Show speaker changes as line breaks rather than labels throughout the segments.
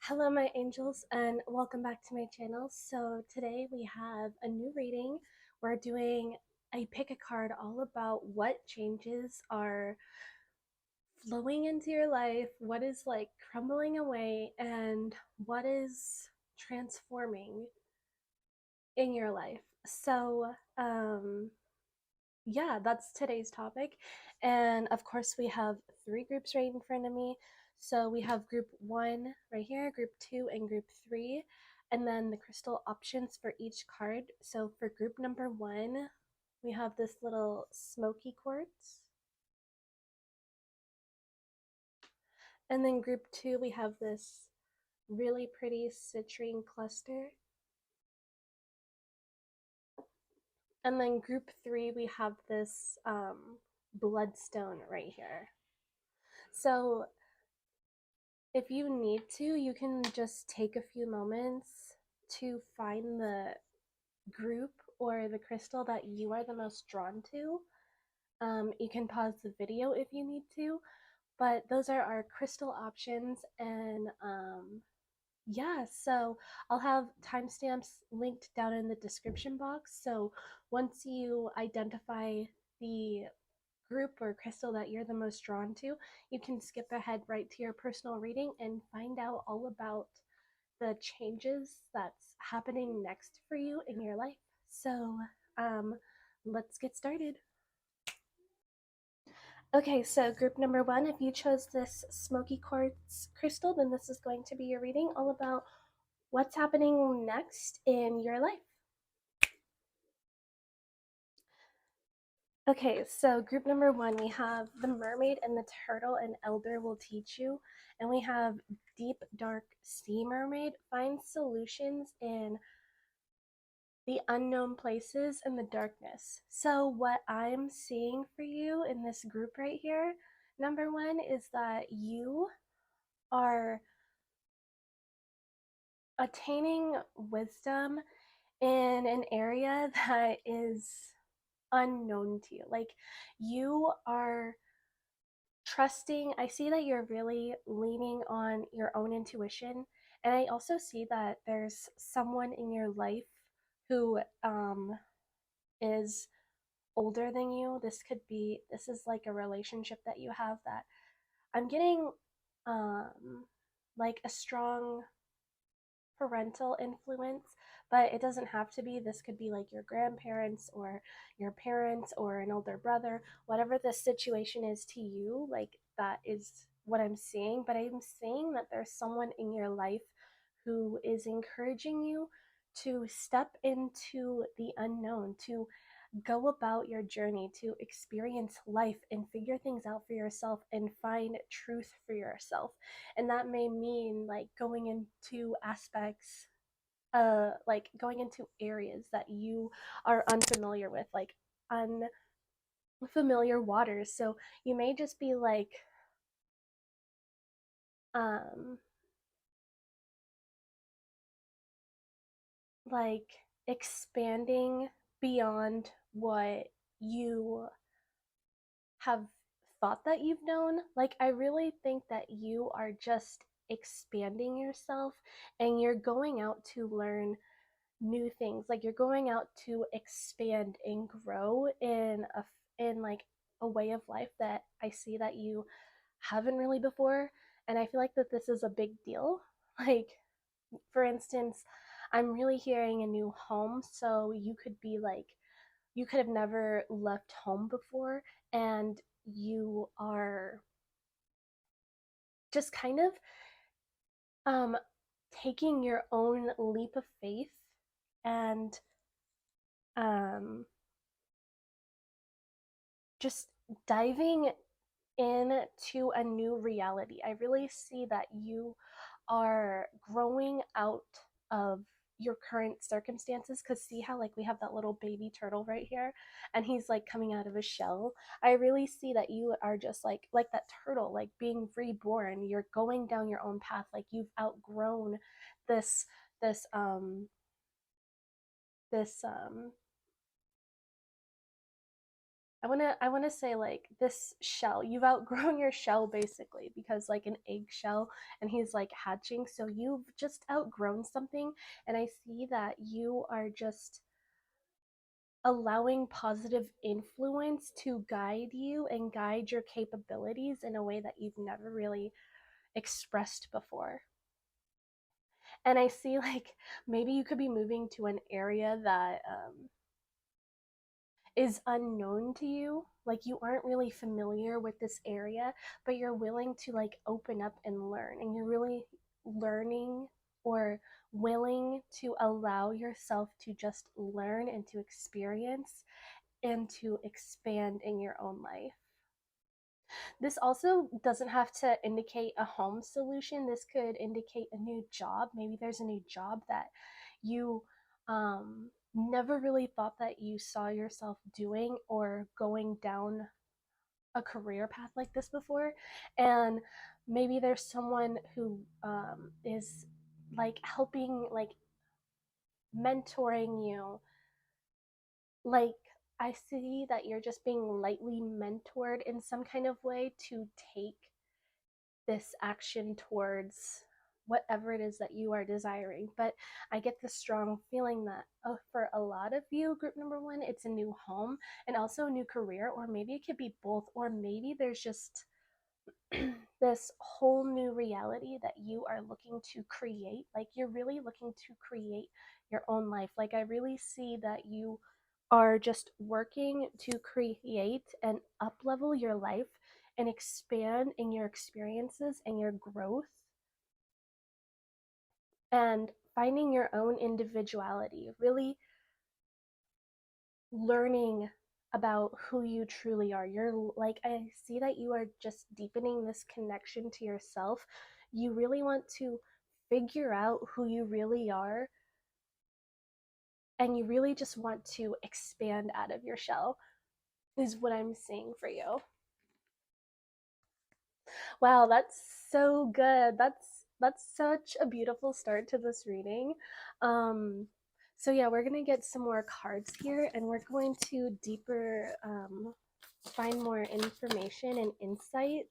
Hello my angels and welcome back to my channel. So today we have a new reading. We're doing a pick a card all about what changes are flowing into your life, what is like crumbling away, and what is transforming in your life. So yeah, that's today's topic. And of course, we have three groups right in front of me. So we have group one right here, group two, and group three, and then the crystal options for each card. So for group number one, we have this little smoky quartz. And then group two, we have this really pretty citrine cluster. And then group three, we have this bloodstone right here. So if you need to, you can just take a few moments to find the group or the crystal that you are the most drawn to. You can pause the video if you need to, but those are our crystal options. And yeah, so I'll have timestamps linked down in the description box. So once you identify the group or crystal that you're the most drawn to, you can skip ahead right to your personal reading and find out all about the changes that's happening next for you in your life. So let's get started. Okay, so group number one, if you chose this smoky quartz crystal, then this is going to be your reading all about what's happening next in your life. Okay, so group number one, we have the mermaid and the turtle and elder will teach you. And we have deep, dark sea mermaid, find solutions in the unknown places and the darkness. So what I'm seeing for you in this group right here, number one, is that you are attaining wisdom in an area that is unknown to you. Like you are trusting. I see that you're really leaning on your own intuition, and I also see that there's someone in your life who is older than you. This is like a relationship that you have that I'm getting like a strong parental influence, but it doesn't have to be. This could be like your grandparents or your parents or an older brother, whatever the situation is to you, like that is what I'm seeing. But I'm seeing that there's someone in your life who is encouraging you to step into the unknown, to go about your journey, to experience life and figure things out for yourself and find truth for yourself. And that may mean like going into aspects, like going into areas that you are unfamiliar with, like unfamiliar waters. So you may just be um like expanding beyond what you have thought that you've known. Like, I really think that you are just expanding yourself and you're going out to learn new things. Like, you're going out to expand and grow in like a way of life that I see that you haven't really before. And I feel like that this is a big deal. Like, for instance, I'm really hearing a new home. So you could be like, you could have never left home before, and you are just kind of um taking your own leap of faith and um just diving into a new reality. I really see that you are growing out of your current circumstances, because see how like we have that little baby turtle right here and he's like coming out of a shell. I really see that you are just like that turtle, like being reborn. You're going down your own path, like you've outgrown this this um this I want to say like this shell, you've outgrown your shell basically, because like an eggshell and he's like hatching, so you've just outgrown something. And I see that you are just allowing positive influence to guide you and guide your capabilities in a way that you've never really expressed before. And I see like maybe you could be moving to an area that is unknown to you, like you aren't really familiar with this area, but you're willing to like open up and learn, and you're really learning or willing to allow yourself to just learn and to experience and to expand in your own life. This also doesn't have to indicate a home solution. This could indicate a new job. Maybe there's a new job that you never really thought that you saw yourself doing or going down a career path like this before. And maybe there's someone who is like helping, like mentoring you. Like, I see that you're just being lightly mentored in some kind of way to take this action towards whatever it is that you are desiring. But I get the strong feeling that for a lot of you, group number one, it's a new home and also a new career, or maybe it could be both, or maybe there's just this whole new reality that you are looking to create. Like you're really looking to create your own life. Like I really see that you are just working to create and up level your life and expand in your experiences and your growth and finding your own individuality, really learning about who you truly are. You're like, I see that you are just deepening this connection to yourself. You really want to figure out who you really are, and you really just want to expand out of your shell, is what I'm seeing for you. Wow, that's so good. That's such a beautiful start to this reading. Um, so yeah, we're gonna get some more cards here, and we're going to deeper find more information and insight.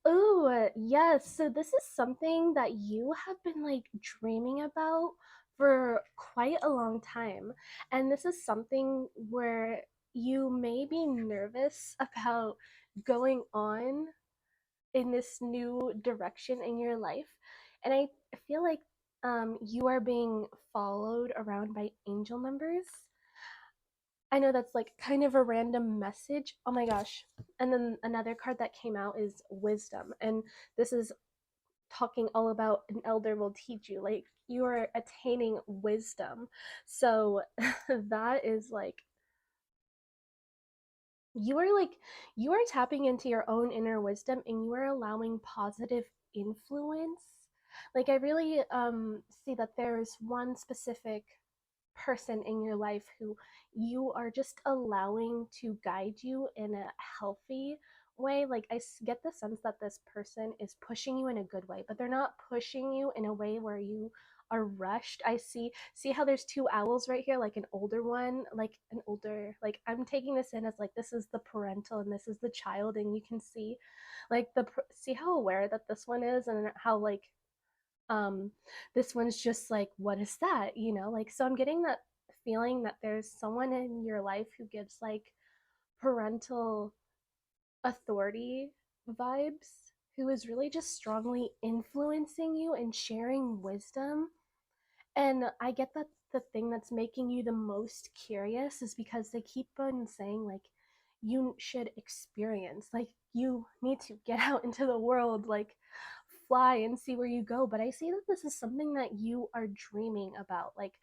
Oh, yes. So this is something that you have been like dreaming about for quite a long time. And this is something where you may be nervous about going on in this new direction in your life. And I feel like you are being followed around by angel numbers. I know that's like kind of a random message. Oh my gosh. And then another card that came out is wisdom. And this is talking all about an elder will teach you. Like you are attaining wisdom. So that is like you are tapping into your own inner wisdom, and you are allowing positive influence. Like I really see that there's one specific person in your life who you are just allowing to guide you in a healthy way. Like I get the sense that this person is pushing you in a good way, but they're not pushing you in a way where you are rushed. I see how there's two owls right here, like an older one, like an older, like I'm taking this in as like this is the parental and this is the child, and you can see like see how aware that this one is, and how like um this one's just like, what is that, like. So I'm getting that feeling that there's someone in your life who gives like parental authority vibes, who is really just strongly influencing you and sharing wisdom. And I get that the thing that's making you the most curious is because they keep on saying like you should experience, like you need to get out into the world, like fly and see where you go. But I see that this is something that you are dreaming about. Like,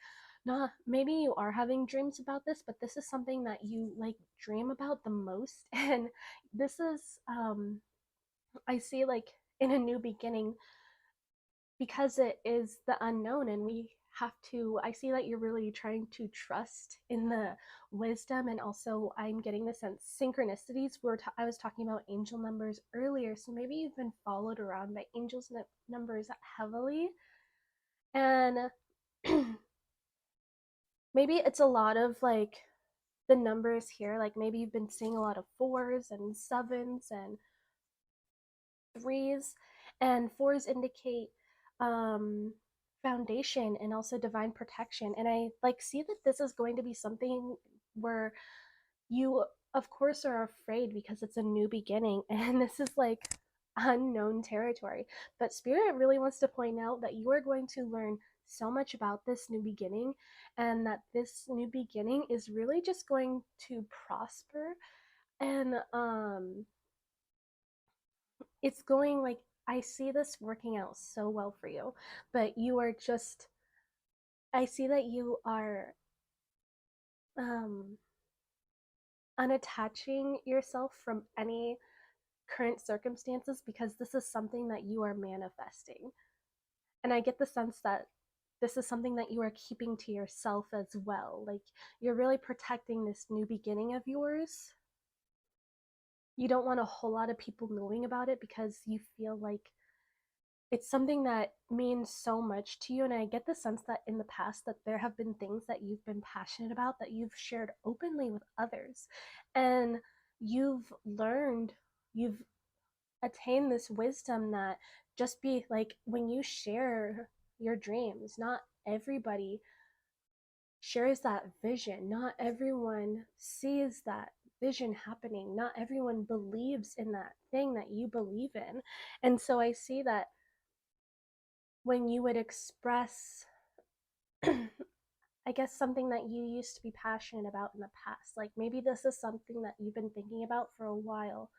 not maybe you are having dreams about this, but this is something that you like dream about the most. And this is I see like in a new beginning, because it is the unknown, and we have to, I see that you're really trying to trust in the wisdom. And also I'm getting the sense synchronicities, I was talking about angel numbers earlier, so maybe you've been followed around by angels numbers heavily. And maybe it's a lot of like the numbers here, like maybe you've been seeing a lot of 4s and 7s and 3s, and 4s indicate foundation and also divine protection. And I like see that this is going to be something where you of course are afraid because it's a new beginning and this is like unknown territory. But Spirit really wants to point out that you are going to learn so much about this new beginning, and that this new beginning is really just going to prosper. And it's going like, I see this working out so well for you, but you are just, I see that you are um unattaching yourself from any current circumstances because this is something that you are manifesting. And I get the sense that this is something that you are keeping to yourself as well. Like you're really protecting this new beginning of yours. You don't want a whole lot of people knowing about it because you feel like it's something that means so much to you. And I get the sense that in the past that there have been things that you've been passionate about that you've shared openly with others, and you've learned, you've attained this wisdom that just be like, when you share your dreams, not everybody shares that vision, not everyone sees that vision happening, not everyone believes in that thing that you believe in. And so I see that when you would express I guess something that you used to be passionate about in the past, like maybe this is something that you've been thinking about for a while,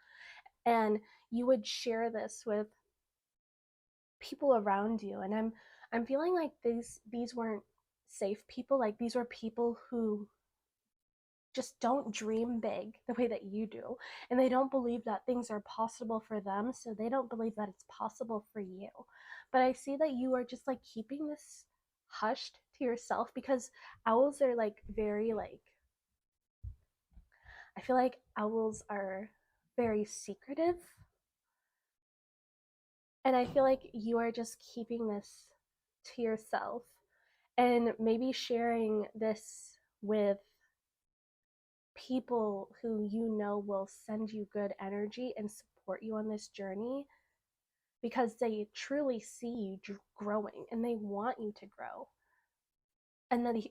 and you would share this with people around you. And I'm feeling like these weren't safe people. Like these were people who just don't dream big the way that you do, and they don't believe that things are possible for them, so they don't believe that it's possible for you. But I see that you are just like keeping this hushed to yourself because owls are like very like, I feel like owls are very secretive, and I feel like you are just keeping this to yourself and maybe sharing this with people who you know will send you good energy and support you on this journey because they truly see you growing and they want you to grow. And then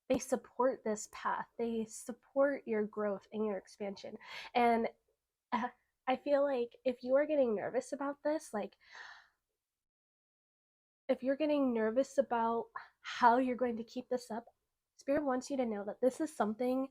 they support this path, they support your growth and your expansion. And I feel like if you are getting nervous about this, like if you're getting nervous about how you're going to keep this up, Spirit wants you to know that this is something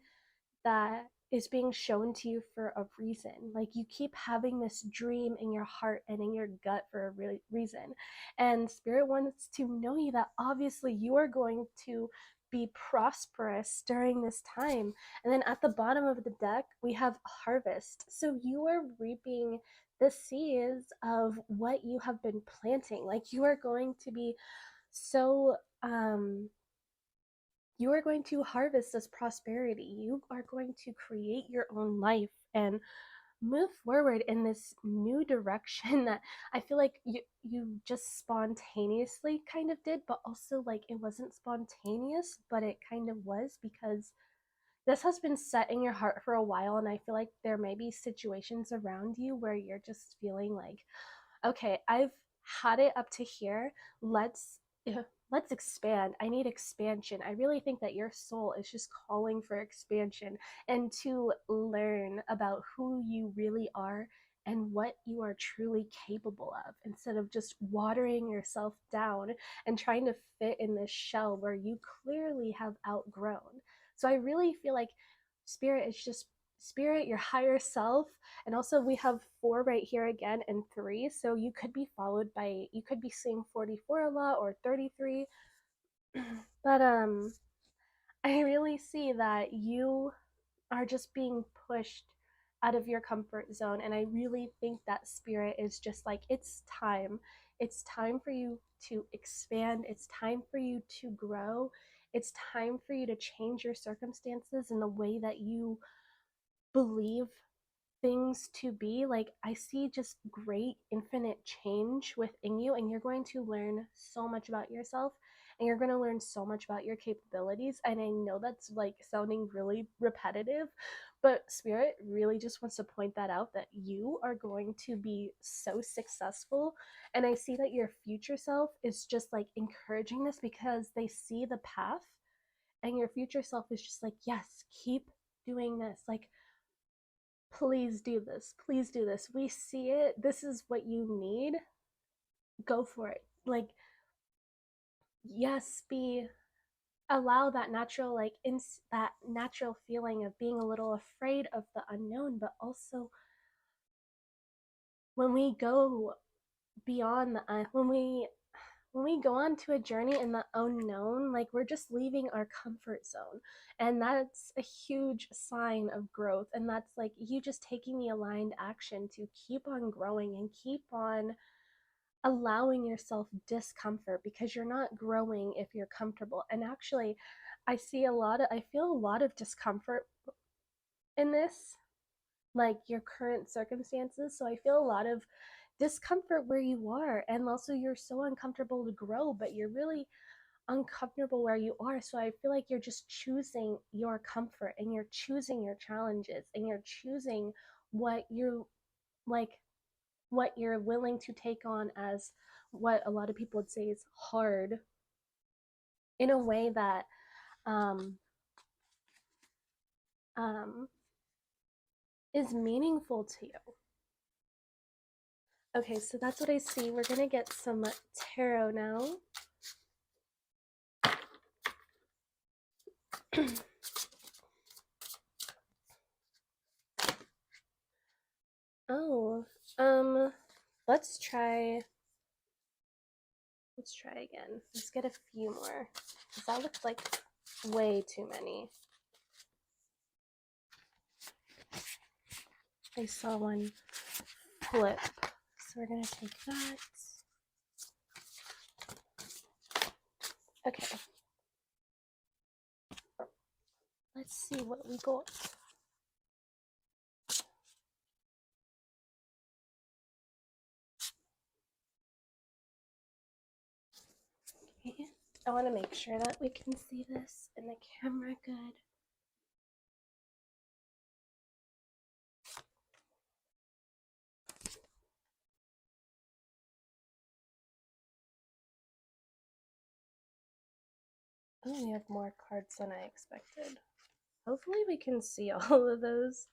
that is being shown to you for a reason. Like you keep having this dream in your heart and in your gut for a reason. And Spirit wants to know you that obviously you are going to be prosperous during this time. And then at the bottom of the deck, we have harvest. So you are reaping the seeds of what you have been planting. Like you are going to be so you are going to harvest this prosperity. You are going to create your own life and move forward in this new direction that I feel like you just spontaneously kind of did, but also like it wasn't spontaneous, but it kind of was because this has been set in your heart for a while. And I feel like there may be situations around you where you're just feeling like, okay, I've had it up to here. Let's let's expand. I need expansion. I really think that your soul is just calling for expansion and to learn about who you really are and what you are truly capable of, instead of just watering yourself down and trying to fit in this shell where you clearly have outgrown. So I really feel like Spirit is just Spirit, your higher self. And also we have 4 right here again and 3. So you could be followed by, you could be seeing 44 a lot or 33. But I really see that you are just being pushed out of your comfort zone. And I really think that Spirit is just like, it's time. It's time for you to expand. It's time for you to grow. It's time for you to change your circumstances in the way that you believe things to be. Like I see just great infinite change within you, and you're going to learn so much about yourself. and you're going to learn so much about your capabilities. And I know that's like sounding really repetitive, but Spirit really just wants to point that out, that you are going to be so successful. And I see that your future self is just like encouraging this because they see the path, and your future self is just like, yes, keep doing this. Like, please do this. Please do this. We see it. This is what you need. Go for it. Like, yes, allow that natural, like, that natural feeling of being a little afraid of the unknown, but also when we go beyond the when we go on to a journey in the unknown, like, we're just leaving our comfort zone. And that's a huge sign of growth. And that's like you just taking the aligned action to keep on growing and keep on allowing yourself discomfort, because you're not growing if you're comfortable. And actually, I feel a lot of discomfort in this, like your current circumstances. So I feel a lot of discomfort where you are, and also you're so uncomfortable to grow, but you're really uncomfortable where you are. So I feel like you're just choosing your comfort, and you're choosing your challenges, and you're choosing what you're like, what you're willing to take on as what a lot of people would say is hard, in a way that um, um, is meaningful to you. Okay, so that's what I see. We're gonna get some tarot now. Oh, let's try again. Let's get a few more, because that looks like way too many. I saw one flip, so we're gonna take that. Okay. Let's see what we got. Okay. I want to make sure that we can see this in the camera good. Oh, we have more cards than I expected. Hopefully we can see all of those.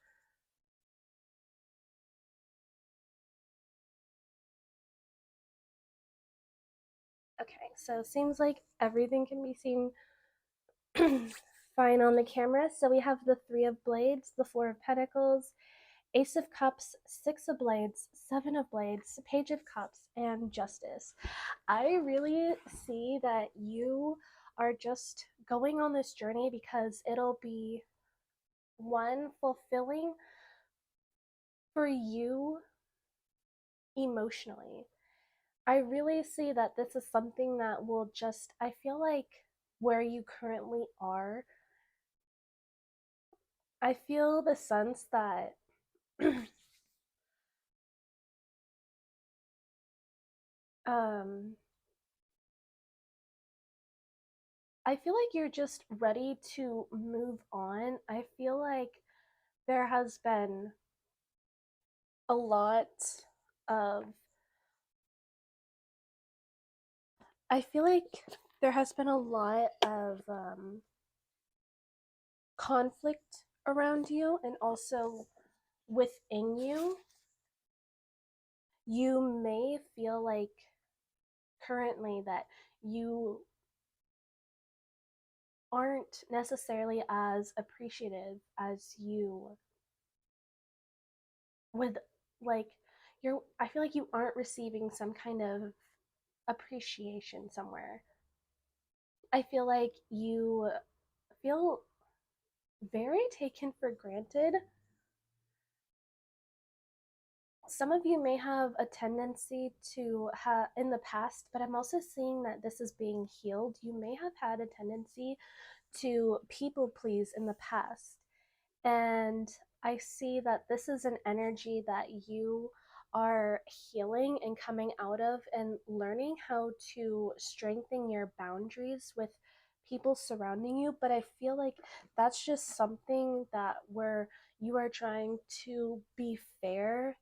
Okay, so it seems like everything can be seen fine on the camera. So we have the Three of Blades, the Four of Pentacles, Ace of Cups, Six of Blades, Seven of Blades, Page of Cups, and Justice. I really see that you are just going on this journey because it'll be, one, fulfilling for you emotionally. I really see that this is something that will just, I feel like where you currently are, I feel the sense that I feel like you're just ready to move on. I feel like there has been a lot of, I feel like there has been a lot of conflict around you, and also within you. You may feel like currently that you aren't necessarily as appreciative as you would like. I feel like you aren't receiving some kind of appreciation somewhere. I feel like you feel very taken for granted. Some of you may have a tendency to have in the past, but I'm also seeing that this is being healed. You may have had a tendency to people please in the past, and I see that this is an energy that you are healing and coming out of and learning how to strengthen your boundaries with people surrounding you. But I feel like that's just something that where you are trying to be fair.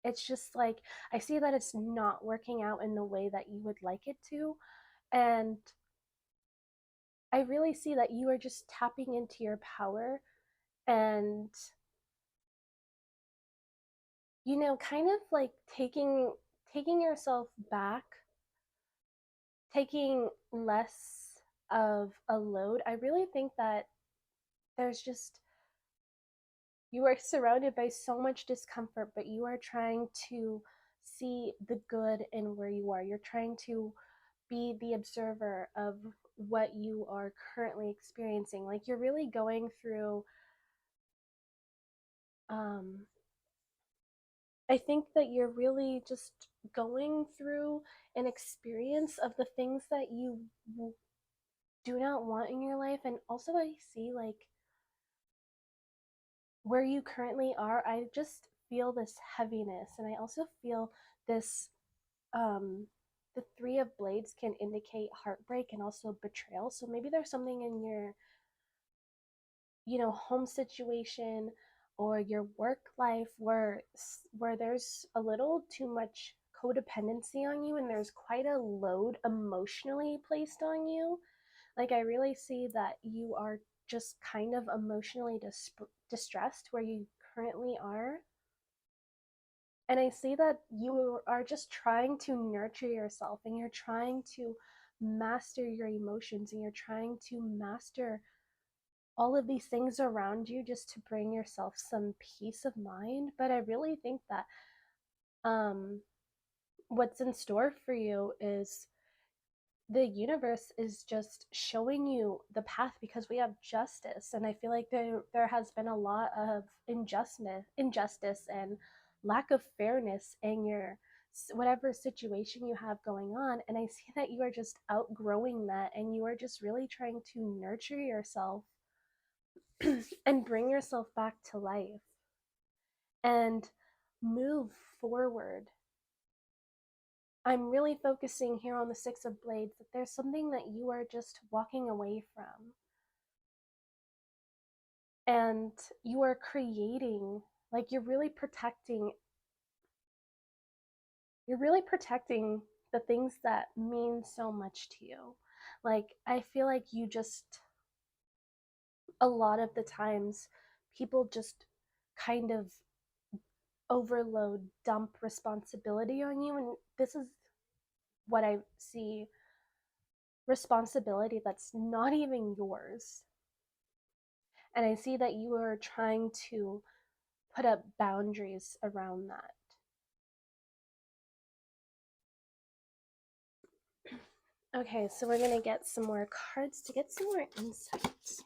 It's just like I see that it's not working out in the way that you would like it to. And I really see that you are just tapping into your power and, kind of like taking yourself back, taking less of a load. I really think that there's just you are surrounded by so much discomfort, but you are trying to see the good in where you are. You're trying to be the observer of what you are currently experiencing. Like you're really going through um I think that you're really just going through an experience of the things that you do not want in your life. And also I see like where you currently are, I just feel this heaviness, and I also feel this the three of blades can indicate heartbreak and also betrayal. So maybe there's something in your home situation or your work life where there's a little too much codependency on you, and there's quite a load emotionally placed on you. Like I really see that you are just kind of emotionally distressed where you currently are. And I see that you are just trying to nurture yourself, and you're trying to master your emotions, and you're trying to master all of these things around you just to bring yourself some peace of mind. But I really think that um, what's in store for you is the universe is just showing you the path, because we have justice, and I feel like there has been a lot of injustice and lack of fairness in your whatever situation you have going on. And I see that you are just outgrowing that, and you are just really trying to nurture yourself and bring yourself back to life and move forward. I'm really focusing here on the Six of Blades, that there's something that you are just walking away from. And you are creating, like you're really protecting the things that mean so much to you. Like, I feel like you just, a lot of the times, people just kind of overload, dump responsibility on you. And this is what I see, responsibility that's not even yours. And I see that you are trying to put up boundaries around that. Okay, so we're going to get some more cards to get some more insights.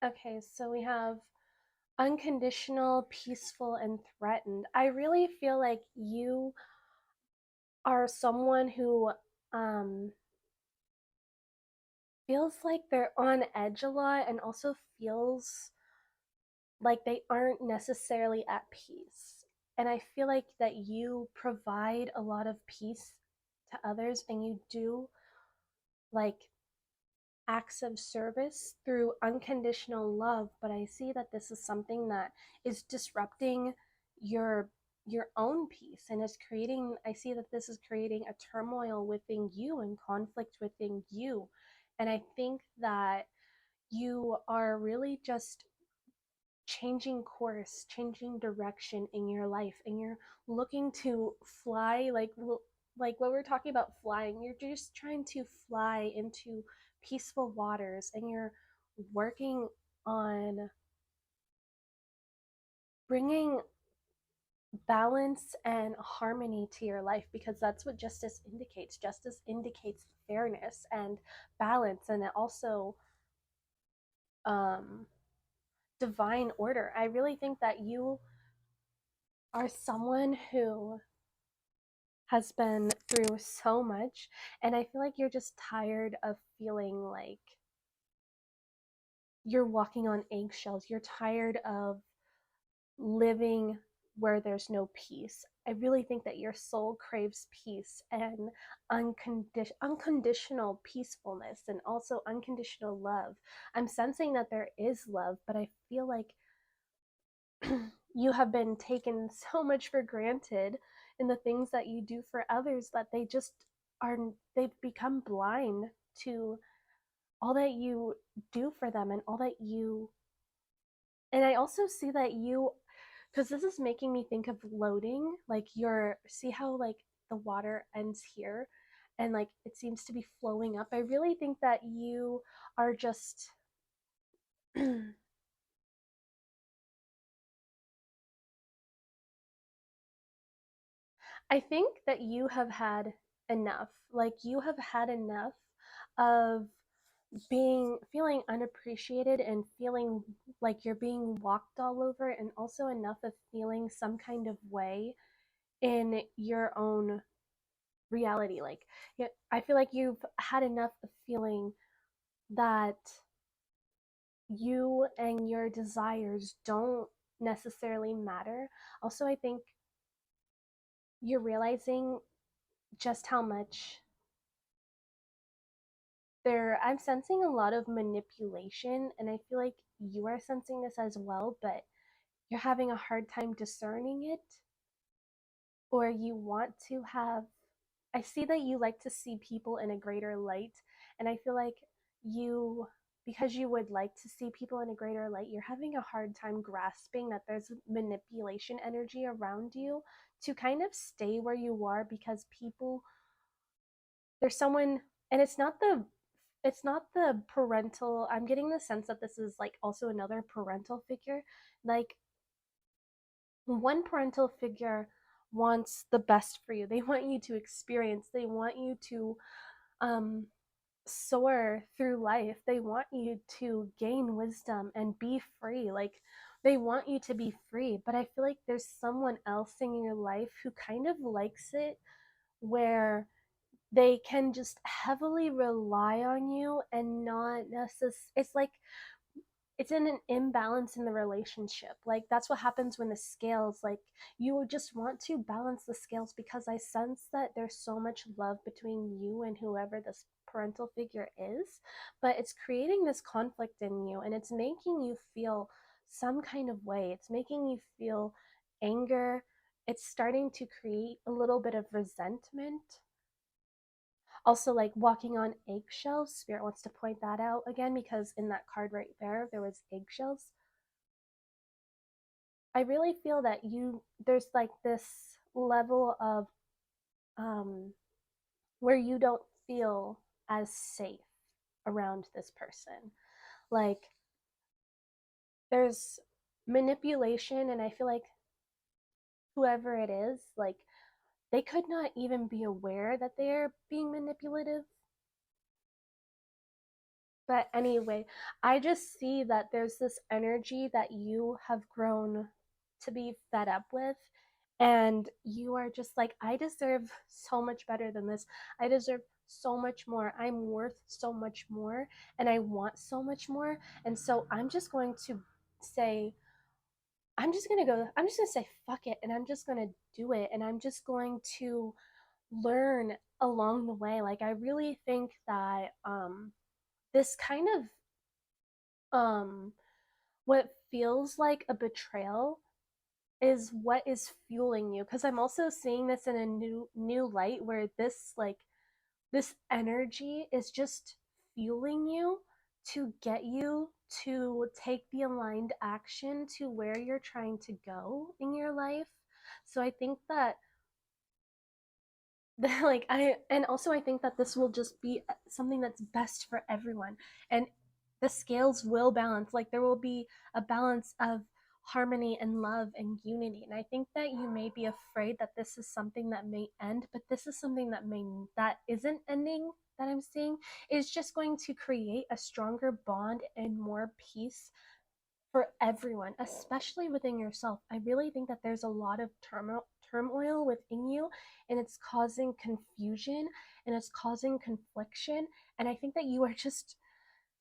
Okay, so we have unconditional, peaceful, and threatened. I really feel like you are someone who feels like they're on edge a lot, and also feels like they aren't necessarily at peace. And I feel like that you provide a lot of peace to others, and you do like acts of service through unconditional love. But I see that this is something that is disrupting your your own peace, and is creating, I see that this is creating a turmoil within you and conflict within you. And I think that you are really just changing course, changing direction in your life, and you're looking to fly, like what we're talking about flying. You're just trying to fly into peaceful waters, and you're working on bringing balance and harmony to your life, because that's what justice indicates. Justice indicates fairness and balance, and it also um, divine order. I really think that you are someone who has been through so much, and I feel like you're just tired of feeling like you're walking on eggshells. You're tired of living where there's no peace. I really think that your soul craves peace and unconditional peacefulness, and also unconditional love. I'm sensing that there is love, but I feel like you have been taken so much for granted in the things that you do for others, that they just are, they've become blind to all that you do for them and all that you, and I also see that you, because this is making me think of loading, like your, see how like the water ends here and like it seems to be flowing up. I really think that you are just I think that you have had enough. Like you have had enough of being, feeling unappreciated and feeling like you're being walked all over, and also enough of feeling some kind of way in your own reality. Like, yeah, I feel like you've had enough of feeling that you and your desires don't necessarily matter. Also, I think you're realizing just how much there, I'm sensing a lot of manipulation, and I feel like you are sensing this as well, but you're having a hard time discerning it, or you want to have, I see that you like to see people in a greater light, and I feel like you, because you would like to see people in a greater light, you're having a hard time grasping that there's manipulation energy around you to kind of stay where you are, because people, there's someone, and it's not the parental, I'm getting the sense that this is like also another parental figure. Like one parental figure wants the best for you. They want you to experience, they want you to um soar through life. They want you to gain wisdom and be free. Like they want you to be free, but I feel like there's someone else in your life who kind of likes it where they can just heavily rely on you and not necessarily, it's like it's in an imbalance in the relationship. Like that's what happens when the scales, like you just want to balance the scales, because I sense that there's so much love between you and whoever this parental figure is, but it's creating this conflict in you, and it's making you feel some kind of way. It's making you feel anger. It's starting to create a little bit of resentment. Also, like walking on eggshells, Spirit wants to point that out again, because in that card right there was eggshells. I really feel that you, there's like this level of um where you don't feel as safe around this person. Like there's manipulation, and I feel like whoever it is, like they could not even be aware that they're being manipulative. But anyway, I just see that there's this energy that you have grown to be fed up with. And you are just like, I deserve so much better than this. I deserve so much more. I'm worth so much more. And I want so much more. And so I'm just going to say, I'm just going to say, fuck it. And I'm just going to do it. And I'm just going to learn along the way. Like, I really think that, this kind of what feels like a betrayal is what is fueling you, because I'm also seeing this in a new light, where this like this energy is just fueling you to get you to take the aligned action to where you're trying to go in your life. So I think that like I, and also I think that this will just be something that's best for everyone, and the scales will balance. Like there will be a balance of harmony and love and unity. And I think that you may be afraid that this is something that may end, but this is something that isn't ending, that I'm seeing is just going to create a stronger bond and more peace for everyone, especially within yourself. I really think that there's a lot of turmoil within you, and it's causing confusion and it's causing confliction. And I think that you are just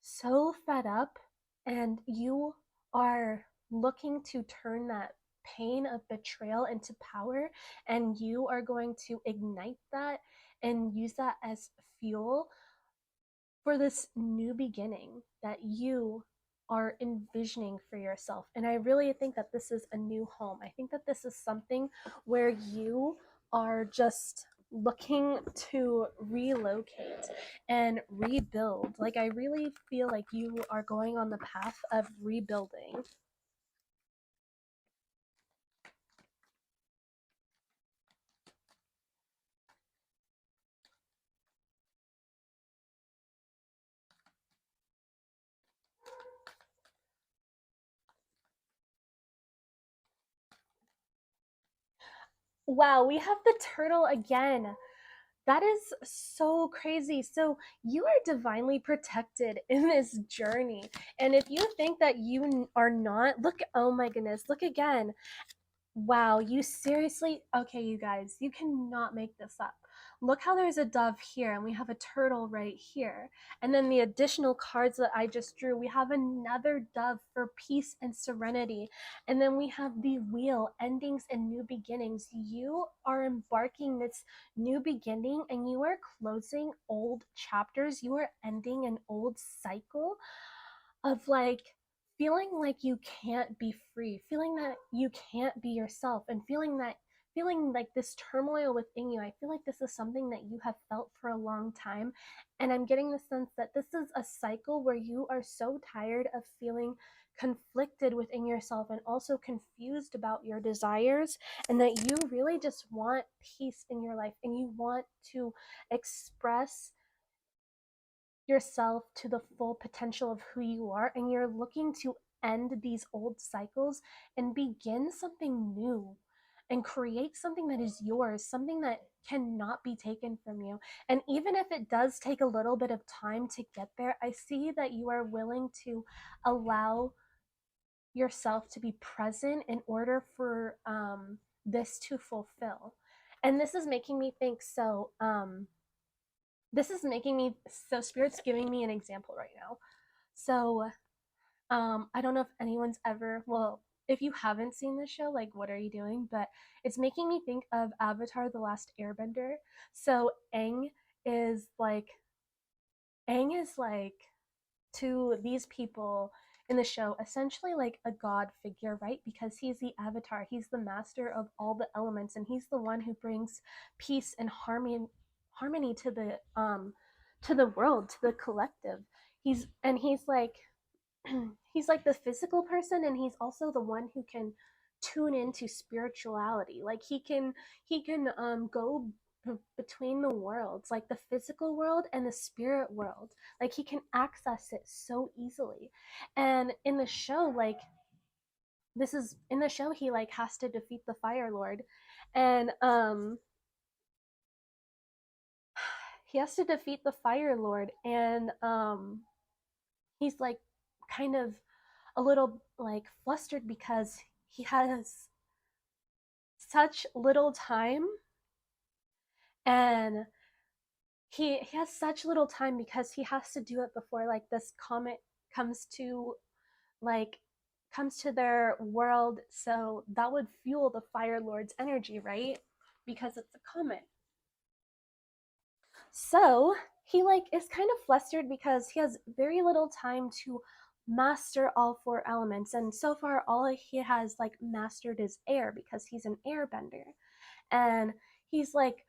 so fed up, and you are looking to turn that pain of betrayal into power, and you are going to ignite that and use that as fuel for this new beginning that you are envisioning for yourself. And I really think that this is a new home. I think that this is something where you are just looking to relocate and rebuild. Like, I really feel like you are going on the path of rebuilding. Wow, we have the turtle again. That is so crazy. So you are divinely protected in this journey. And if you think that you are not, look, oh my goodness, look again. Wow, you seriously, okay, you guys, you cannot make this up. Look how there's a dove here, and we have a turtle right here. And then the additional cards that I just drew, we have another dove for peace and serenity. And then we have the wheel, endings and new beginnings. You are embarking this new beginning, and you are closing old chapters. You are ending an old cycle of like feeling like you can't be free, feeling that you can't be yourself, and feeling like this turmoil within you. I feel like this is something that you have felt for a long time. And I'm getting the sense that this is a cycle where you are so tired of feeling conflicted within yourself and also confused about your desires, and that you really just want peace in your life, and you want to express yourself to the full potential of who you are, and you're looking to end these old cycles and begin something new and create something that is yours, something that cannot be taken from you. And even if it does take a little bit of time to get there, I see that you are willing to allow yourself to be present in order for this to fulfill. And this is making me think, so spirit's giving me an example right now. So I don't know if anyone's ever, well, if you haven't seen this show, like, what are you doing? But it's making me think of Avatar: The Last Airbender. So is like is like, to these people in the show, essentially like a god figure, right? Because he's the avatar, he's the master of all the elements, and he's the one who brings peace and harmony to the world, to the collective. He's like he's like the physical person, and he's also the one who can tune into spirituality. Like, he can go between the worlds, like the physical world and the spirit world. Like, he can access it so easily. And in the show, like, this is in the show, he like has to defeat the Fire Lord, and he has to defeat the Fire Lord, and he's like kind of a little like flustered because he has such little time, and he has such little time because he has to do it before like this comet comes to like comes to their world, so that would fuel the Fire Lord's energy, right? Because it's a comet. So he like is kind of flustered because he has very little time to master all four elements, and so far all he has like mastered is air because he's an airbender. And he's like,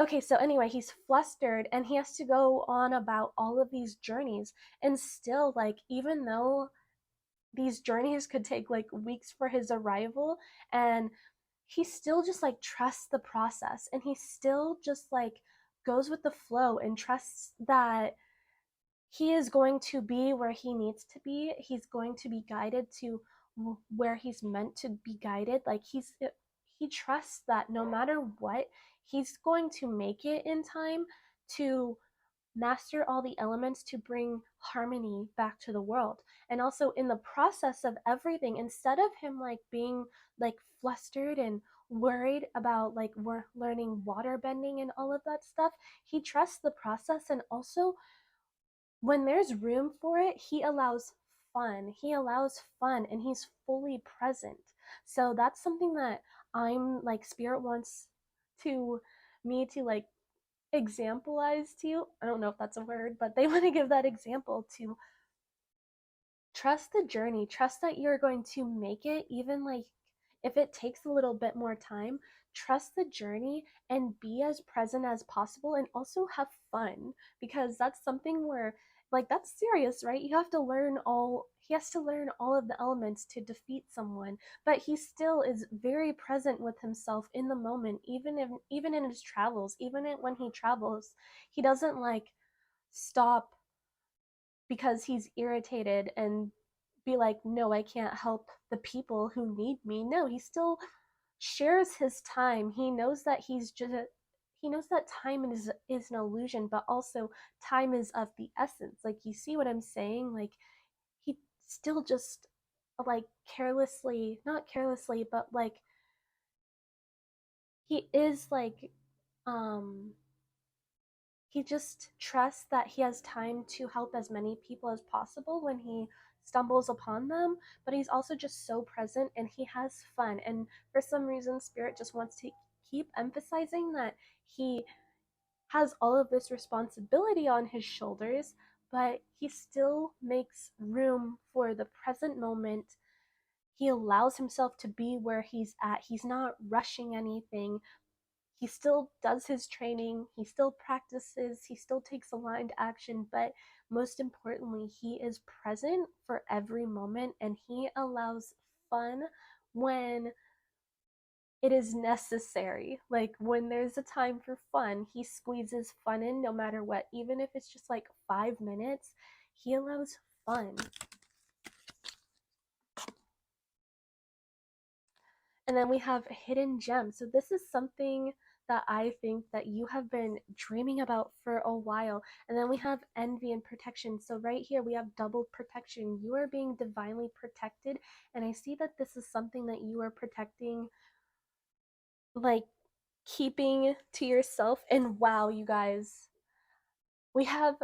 okay, so anyway, he's flustered and he has to go on about all of these journeys, and still, like, even though these journeys could take like weeks for his arrival, and he still just like trusts the process, and he still just like goes with the flow and trusts that he is going to be where he needs to be. He's going to be guided to where he's meant to be guided. Like he trusts that no matter what, he's going to make it in time to master all the elements to bring harmony back to the world. And also in the process of everything, instead of him like being like flustered and worried about like we're learning water bending and all of that stuff, he trusts the process. And also when there's room for it, he allows fun. He allows fun and he's fully present. So that's something that I'm like spirit wants to me to like examplize to you. I don't know if that's a word, but they want to give that example to trust the journey, trust that you're going to make it, even like if it takes a little bit more time. Trust the journey and be as present as possible and also have fun, because that's something where like that's serious, right? You have to learn all he has to learn all of the elements to defeat someone, but he still is very present with himself in the moment, even in his travels, when he travels, he doesn't like stop because he's irritated and be like, no, I can't help the people who need me. No, he still shares his time. He knows that time is an illusion, but also time is of the essence. Like, you see what I'm saying? Like, he still just like carelessly, not carelessly, but like he is like um he just trusts that he has time to help as many people as possible when he stumbles upon them, but he's also just so present and he has fun. And for some reason, Spirit just wants to keep emphasizing that he has all of this responsibility on his shoulders, but he still makes room for the present moment. He allows himself to be where he's at. He's not rushing anything. He still does his training, he still practices, he still takes aligned action, but most importantly, he is present for every moment and he allows fun when it is necessary. Like when there's a time for fun, he squeezes fun in no matter what, even if it's just like 5 minutes, he allows fun. And then we have hidden gems. So this is something that I think that you have been dreaming about for a while. And then we have envy and protection. So right here we have double protection. You are being divinely protected. And I see that this is something that you are protecting, like keeping to yourself. And wow, you guys, we have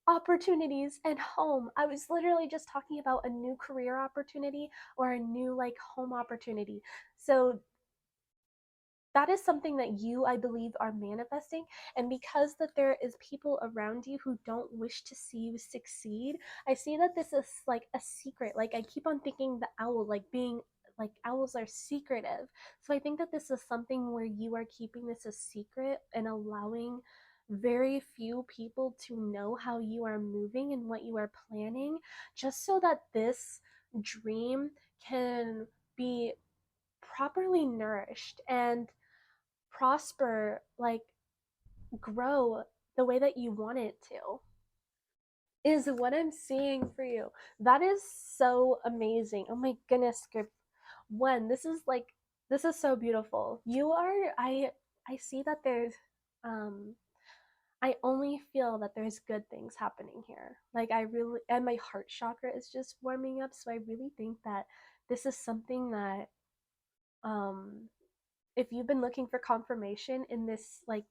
opportunities and home. I was literally just talking about a new career opportunity or a new like home opportunity. So that is something that you, I believe, are manifesting. And because that there is people around you who don't wish to see you succeed, I see that this is like a secret. Like I keep on thinking the owl, like being like owls are secretive. So I think that this is something where you are keeping this a secret and allowing very few people to know how you are moving and what you are planning, just so that this dream can be properly nourished and prosper, like grow the way that you want it to, is what I'm seeing for you. That is so amazing. Oh my goodness, script one. This is so beautiful. You are I see that there's um I only feel that there's good things happening here. Like I really, and my heart chakra is just warming up. So I really think that this is something that um if you've been looking for confirmation in this, like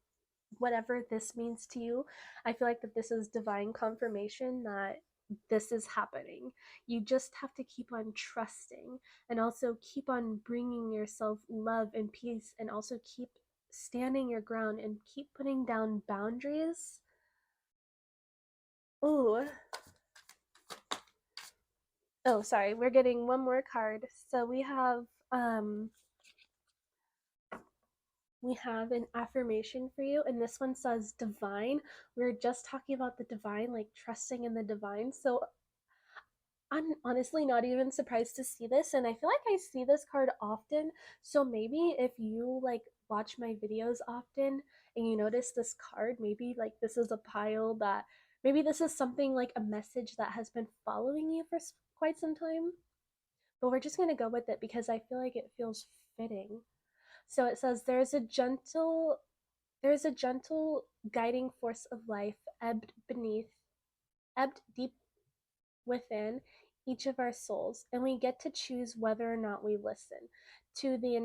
whatever this means to you, I feel like that this is divine confirmation that this is happening. You just have to keep on trusting and also keep on bringing yourself love and peace, and also keep standing your ground and keep putting down boundaries. Ooh. Oh, sorry. We're getting one more card. So we have an affirmation for you, and this one says divine. We are just talking about the divine, like trusting in the divine. So I'm honestly not even surprised to see this, and I feel like I see this card often. So maybe if you like watch my videos often and you notice this card, maybe like this is a pile that maybe this is something like a message that has been following you for quite some time. but we're just going to go with it because I feel like it feels fitting. So it says, there is a gentle guiding force of life ebbed deep within each of our souls, and we get to choose whether or not we listen to the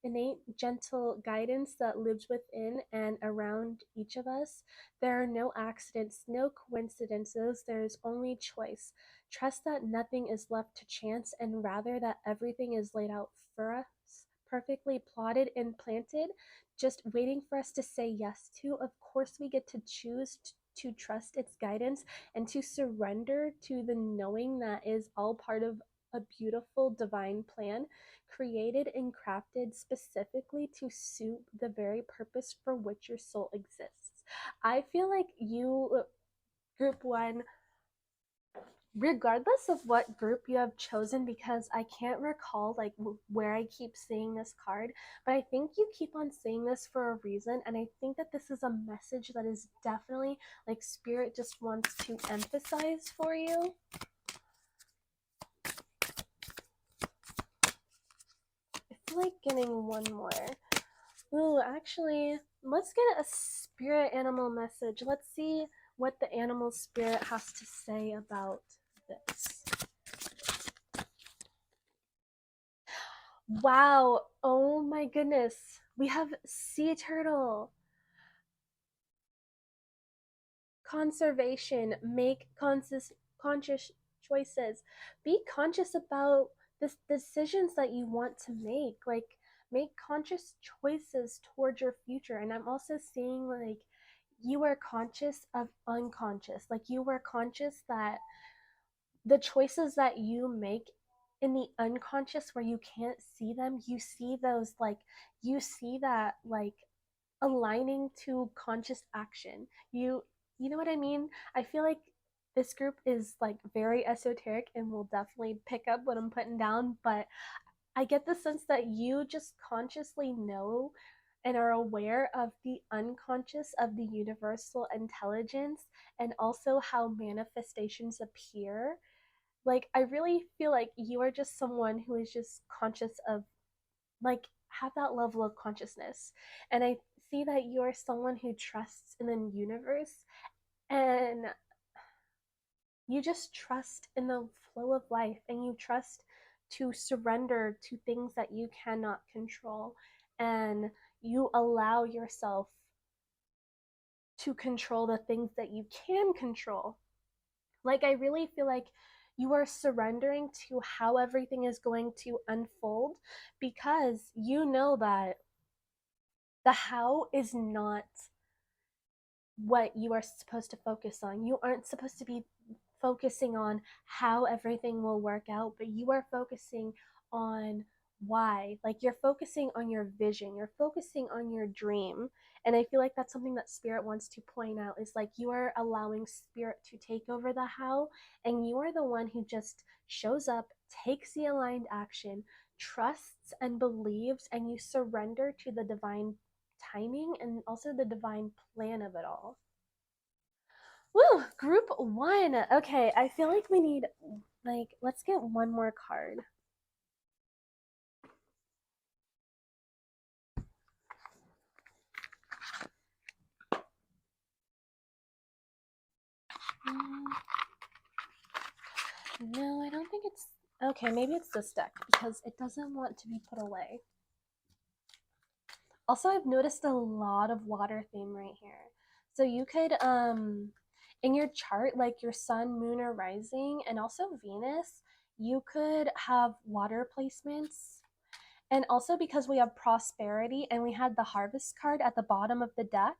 innate gentle guidance that lives within and around each of us. There are no accidents, no coincidences, there is only choice. Trust that nothing is left to chance, and rather that everything is laid out for us, perfectly plotted and planted, just waiting for us to say yes to. Of course, we get to choose to trust its guidance and to surrender to the knowing that is all part of a beautiful divine plan created and crafted specifically to suit the very purpose for which your soul exists. I feel like you, group one, regardless of what group you have chosen, because I can't recall like where I keep seeing this card, but I think you keep on saying this for a reason, and I think that this is a message that is definitely like spirit just wants to emphasize for you. I feel like getting one more. Ooh, actually, let's get a spirit animal message. Let's see what the animal spirit has to say about this. Wow, oh my goodness. We have sea turtle. Conservation, make conscious choices. Be conscious about the decisions that you want to make make conscious choices towards your future. And I'm also seeing like you are conscious of unconscious, like you are conscious that the choices that you make in the unconscious where you can't see them, you see those like you see that like aligning to conscious action. You know what I mean? I feel like this group is like very esoteric and will definitely pick up what I'm putting down, but I get the sense that you just consciously know and are aware of the unconscious of the universal intelligence and also how manifestations appear. Like I really feel like you are just someone who is just conscious of like have that level of consciousness. And I see that you're someone who trusts in the universe and you just trust in the flow of life and you trust to surrender to things that you cannot control, and you allow yourself to control the things that you can control. Like I really feel like you are surrendering to how everything is going to unfold because you know that the how is not what you are supposed to focus on. You aren't supposed to be focusing on how everything will work out, but you are focusing on why. Like you're focusing on your vision, you're focusing on your dream. And I feel like that's something that spirit wants to point out is like you are allowing spirit to take over the how, and you are the one who just shows up, takes the aligned action, trusts and believes, and you surrender to the divine timing and also the divine plan of it all. Woo, group one. Okay, I feel like we need, like, let's get one more card. No, I don't think it's, okay, maybe it's this deck because it doesn't want to be put away. Also, I've noticed a lot of water theme right here. So you could, in your chart, like your sun, moon, or rising, and also Venus, you could have water placements. And also because we have prosperity and we had the harvest card at the bottom of the deck,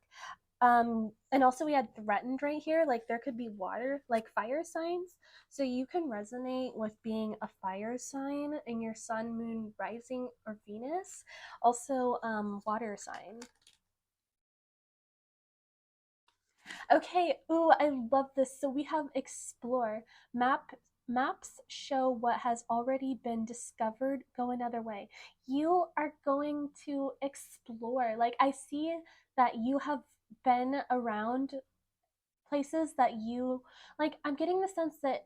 and also we had threatened right here, like there could be water, like fire signs. So you can resonate with being a fire sign in your sun, moon, rising, or Venus. Also, water sign. Okay, ooh, I love this. So we have explore. Maps show what has already been discovered. Go another way. You are going to explore. Like I see that you have been around places that you like. I'm getting the sense that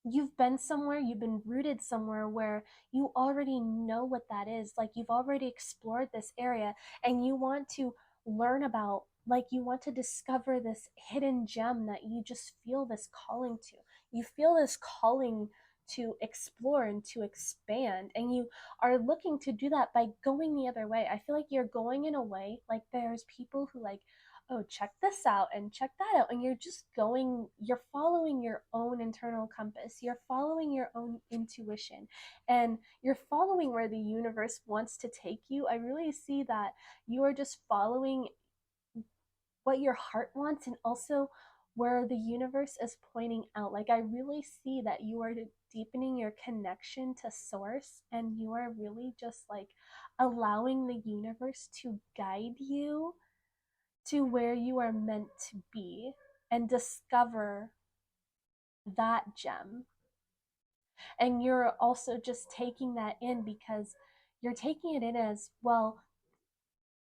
you've been somewhere, you've been rooted somewhere where you already know what that is. Like you've already explored this area and you want to learn about, like you want to discover this hidden gem that you just feel this calling to. You feel this calling to explore and to expand, and you are looking to do that by going the other way. I feel like you're going in a way, like there's people who like, oh, check this out and check that out. And you're just going, you're following your own internal compass. You're following your own intuition and you're following where the universe wants to take you. I really see that you are just following what your heart wants and also where the universe is pointing out. Like, I really see that you are deepening your connection to source and you are really just like allowing the universe to guide you to where you are meant to be and discover that gem. And you're also just taking that in because you're taking it in as well.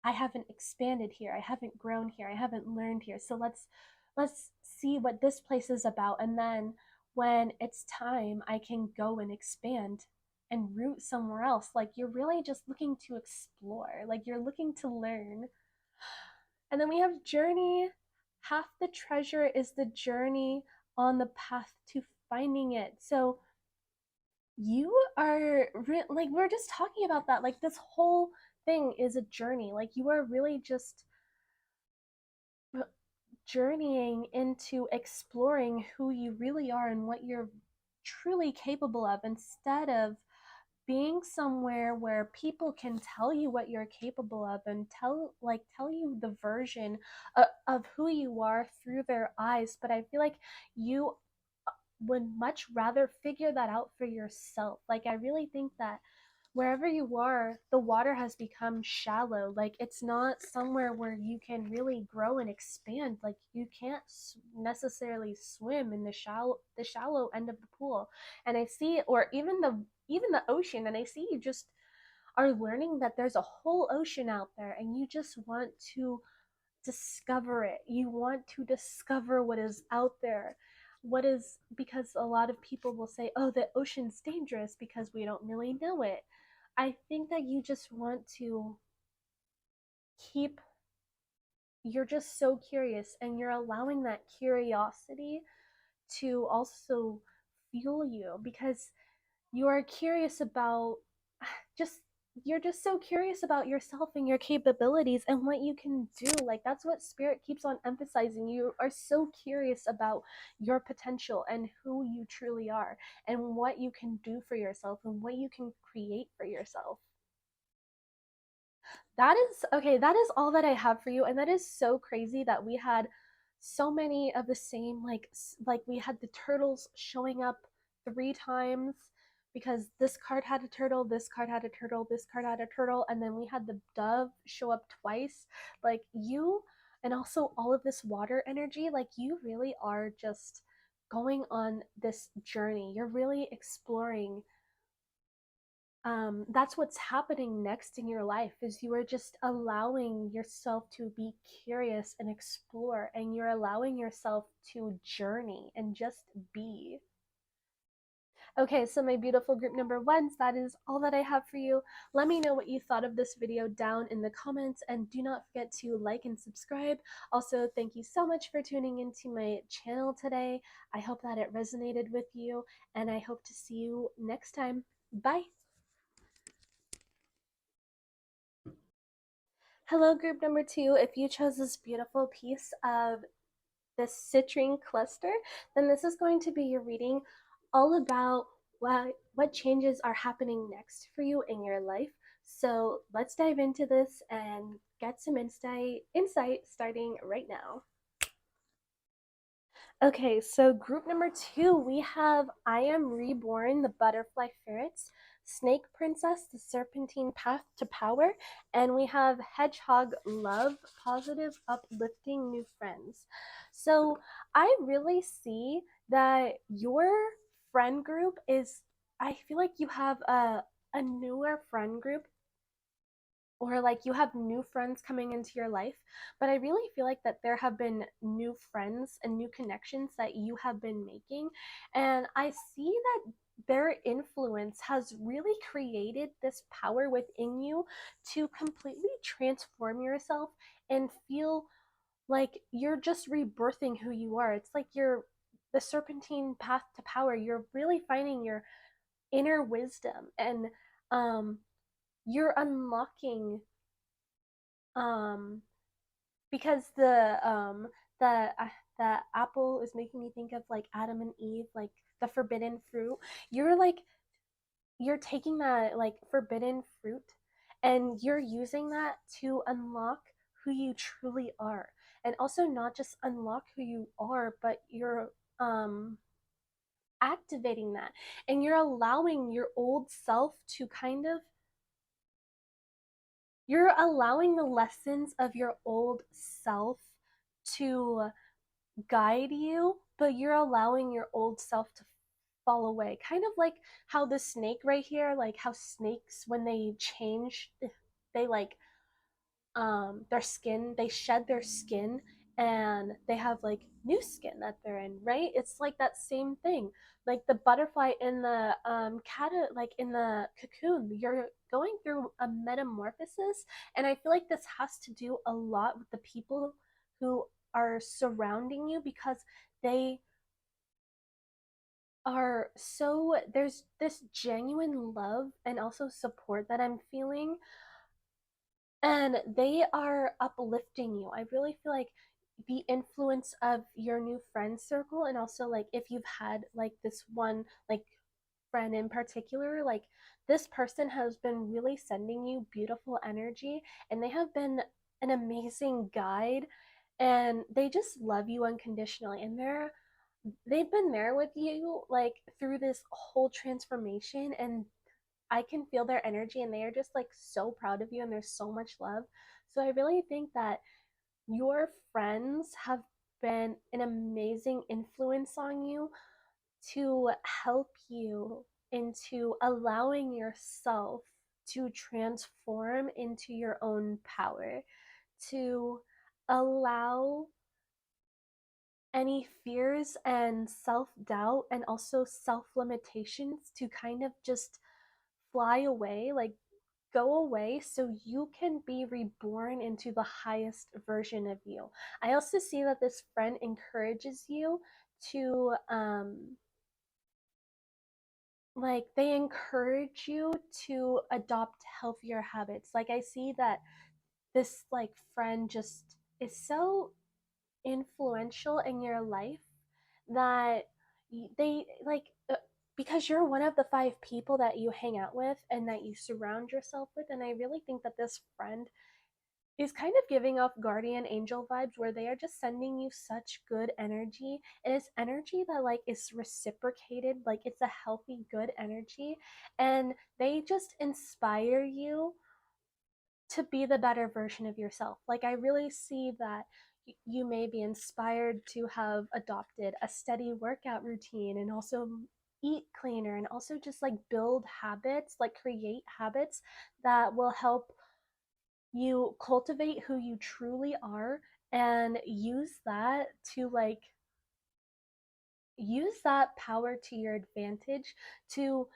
I haven't expanded here. I haven't grown here. I haven't learned here. So let's see what this place is about, and then when it's time, I can go and expand and root somewhere else. Like you're really just looking to explore. Like you're looking to learn. And then we have journey. Half the treasure is the journey on the path to finding it. So you are like, we're just talking about that. Like this whole thing is a journey. Like you are really just journeying into exploring who you really are and what you're truly capable of, instead of being somewhere where people can tell you what you're capable of and tell you the version of who you are through their eyes. But I feel like you would much rather figure that out for yourself. Like I really think that wherever you are, the water has become shallow. Like it's not somewhere where you can really grow and expand. Like you can't necessarily swim in the shallow end of the pool. And I see, or even the ocean, and I see you just are learning that there's a whole ocean out there and you just want to discover it. You want to discover what is out there. What is, because a lot of people will say, oh, the ocean's dangerous because we don't really know it. I think that you just want to keep, you're just so curious and you're allowing that curiosity to also fuel you because you are curious about just, you're just so curious about yourself and your capabilities and what you can do. Like that's what spirit keeps on emphasizing. You are so curious about your potential and who you truly are and what you can do for yourself and what you can create for yourself. That is okay. That is all that I have for you, and that is so crazy that we had so many of the same, like we had the turtles showing up 3 times because this card had a turtle, this card had a turtle, this card had a turtle, and then we had the dove show up twice. Like you, and also all of this water energy, like you really are just going on this journey. You're really exploring. That's what's happening next in your life, is you are just allowing yourself to be curious and explore, and you're allowing yourself to journey and just be. Okay, so my beautiful group number ones, that is all that I have for you. Let me know what you thought of this video down in the comments, and do not forget to like and subscribe. Also, thank you so much for tuning into my channel today. I hope that it resonated with you, and I hope to see you next time. Bye! Hello, group number two. If you chose this beautiful piece of this citrine cluster, then this is going to be your reading all about what changes are happening next for you in your life. So let's dive into this and get some insight starting right now. Okay, so group number two, we have I Am Reborn, the Butterfly Ferrets, Snake Princess, the Serpentine Path to Power, and we have Hedgehog Love, Positive, Uplifting New Friends. So I really see that your friend group is, I feel like you have a newer friend group, or like you have new friends coming into your life, but I really feel like that there have been new friends and new connections that you have been making, and I see that their influence has really created this power within you to completely transform yourself and feel like you're just rebirthing who you are. It's like you're the serpentine path to power. You're really finding your inner wisdom, and um you're unlocking um because the the apple is making me think of like Adam and Eve, like the forbidden fruit. You're like you're taking that like forbidden fruit and you're using that to unlock who you truly are, and also not just unlock who you are, but you're um activating that, and you're allowing your old self to kind of you're allowing the lessons of your old self to guide you, but you're allowing your old self to fall away. Kind of like how the snake right here, like how snakes, when they change, they like their skin, they shed their skin and they have like new skin that they're in, right? It's like that same thing. Like the butterfly in the cat, like in the cocoon, you're going through a metamorphosis, and I feel like this has to do a lot with the people who are surrounding you, because they are so, there's this genuine love and also support that I'm feeling, and they are uplifting you. I really feel like the influence of your new friend circle, and also like if you've had like this one like friend in particular, like this person has been really sending you beautiful energy, and they have been an amazing guide, and they just love you unconditionally, and they've been there with you like through this whole transformation, and I can feel their energy, and they are just like so proud of you, and there's so much love. So I really think that your friends have been an amazing influence on you to help you into allowing yourself to transform into your own power, to allow any fears and self doubt and also self limitations to kind of just fly away, like go away, so you can be reborn into the highest version of you. I also see that this friend encourages you to like they encourage you to adopt healthier habits. Like I see that this like friend just is so influential in your life that they like because you're one of the 5 people that you hang out with and that you surround yourself with, and I really think that this friend is kind of giving off guardian angel vibes, where they are just sending you such good energy, and it's energy that like is reciprocated, like it's a healthy good energy, and they just inspire you to be the better version of yourself. Like I really see that you may be inspired to have adopted a steady workout routine, and also eat cleaner, and also just like build habits, like create habits that will help you cultivate who you truly are, and use that to like use that power to your advantage to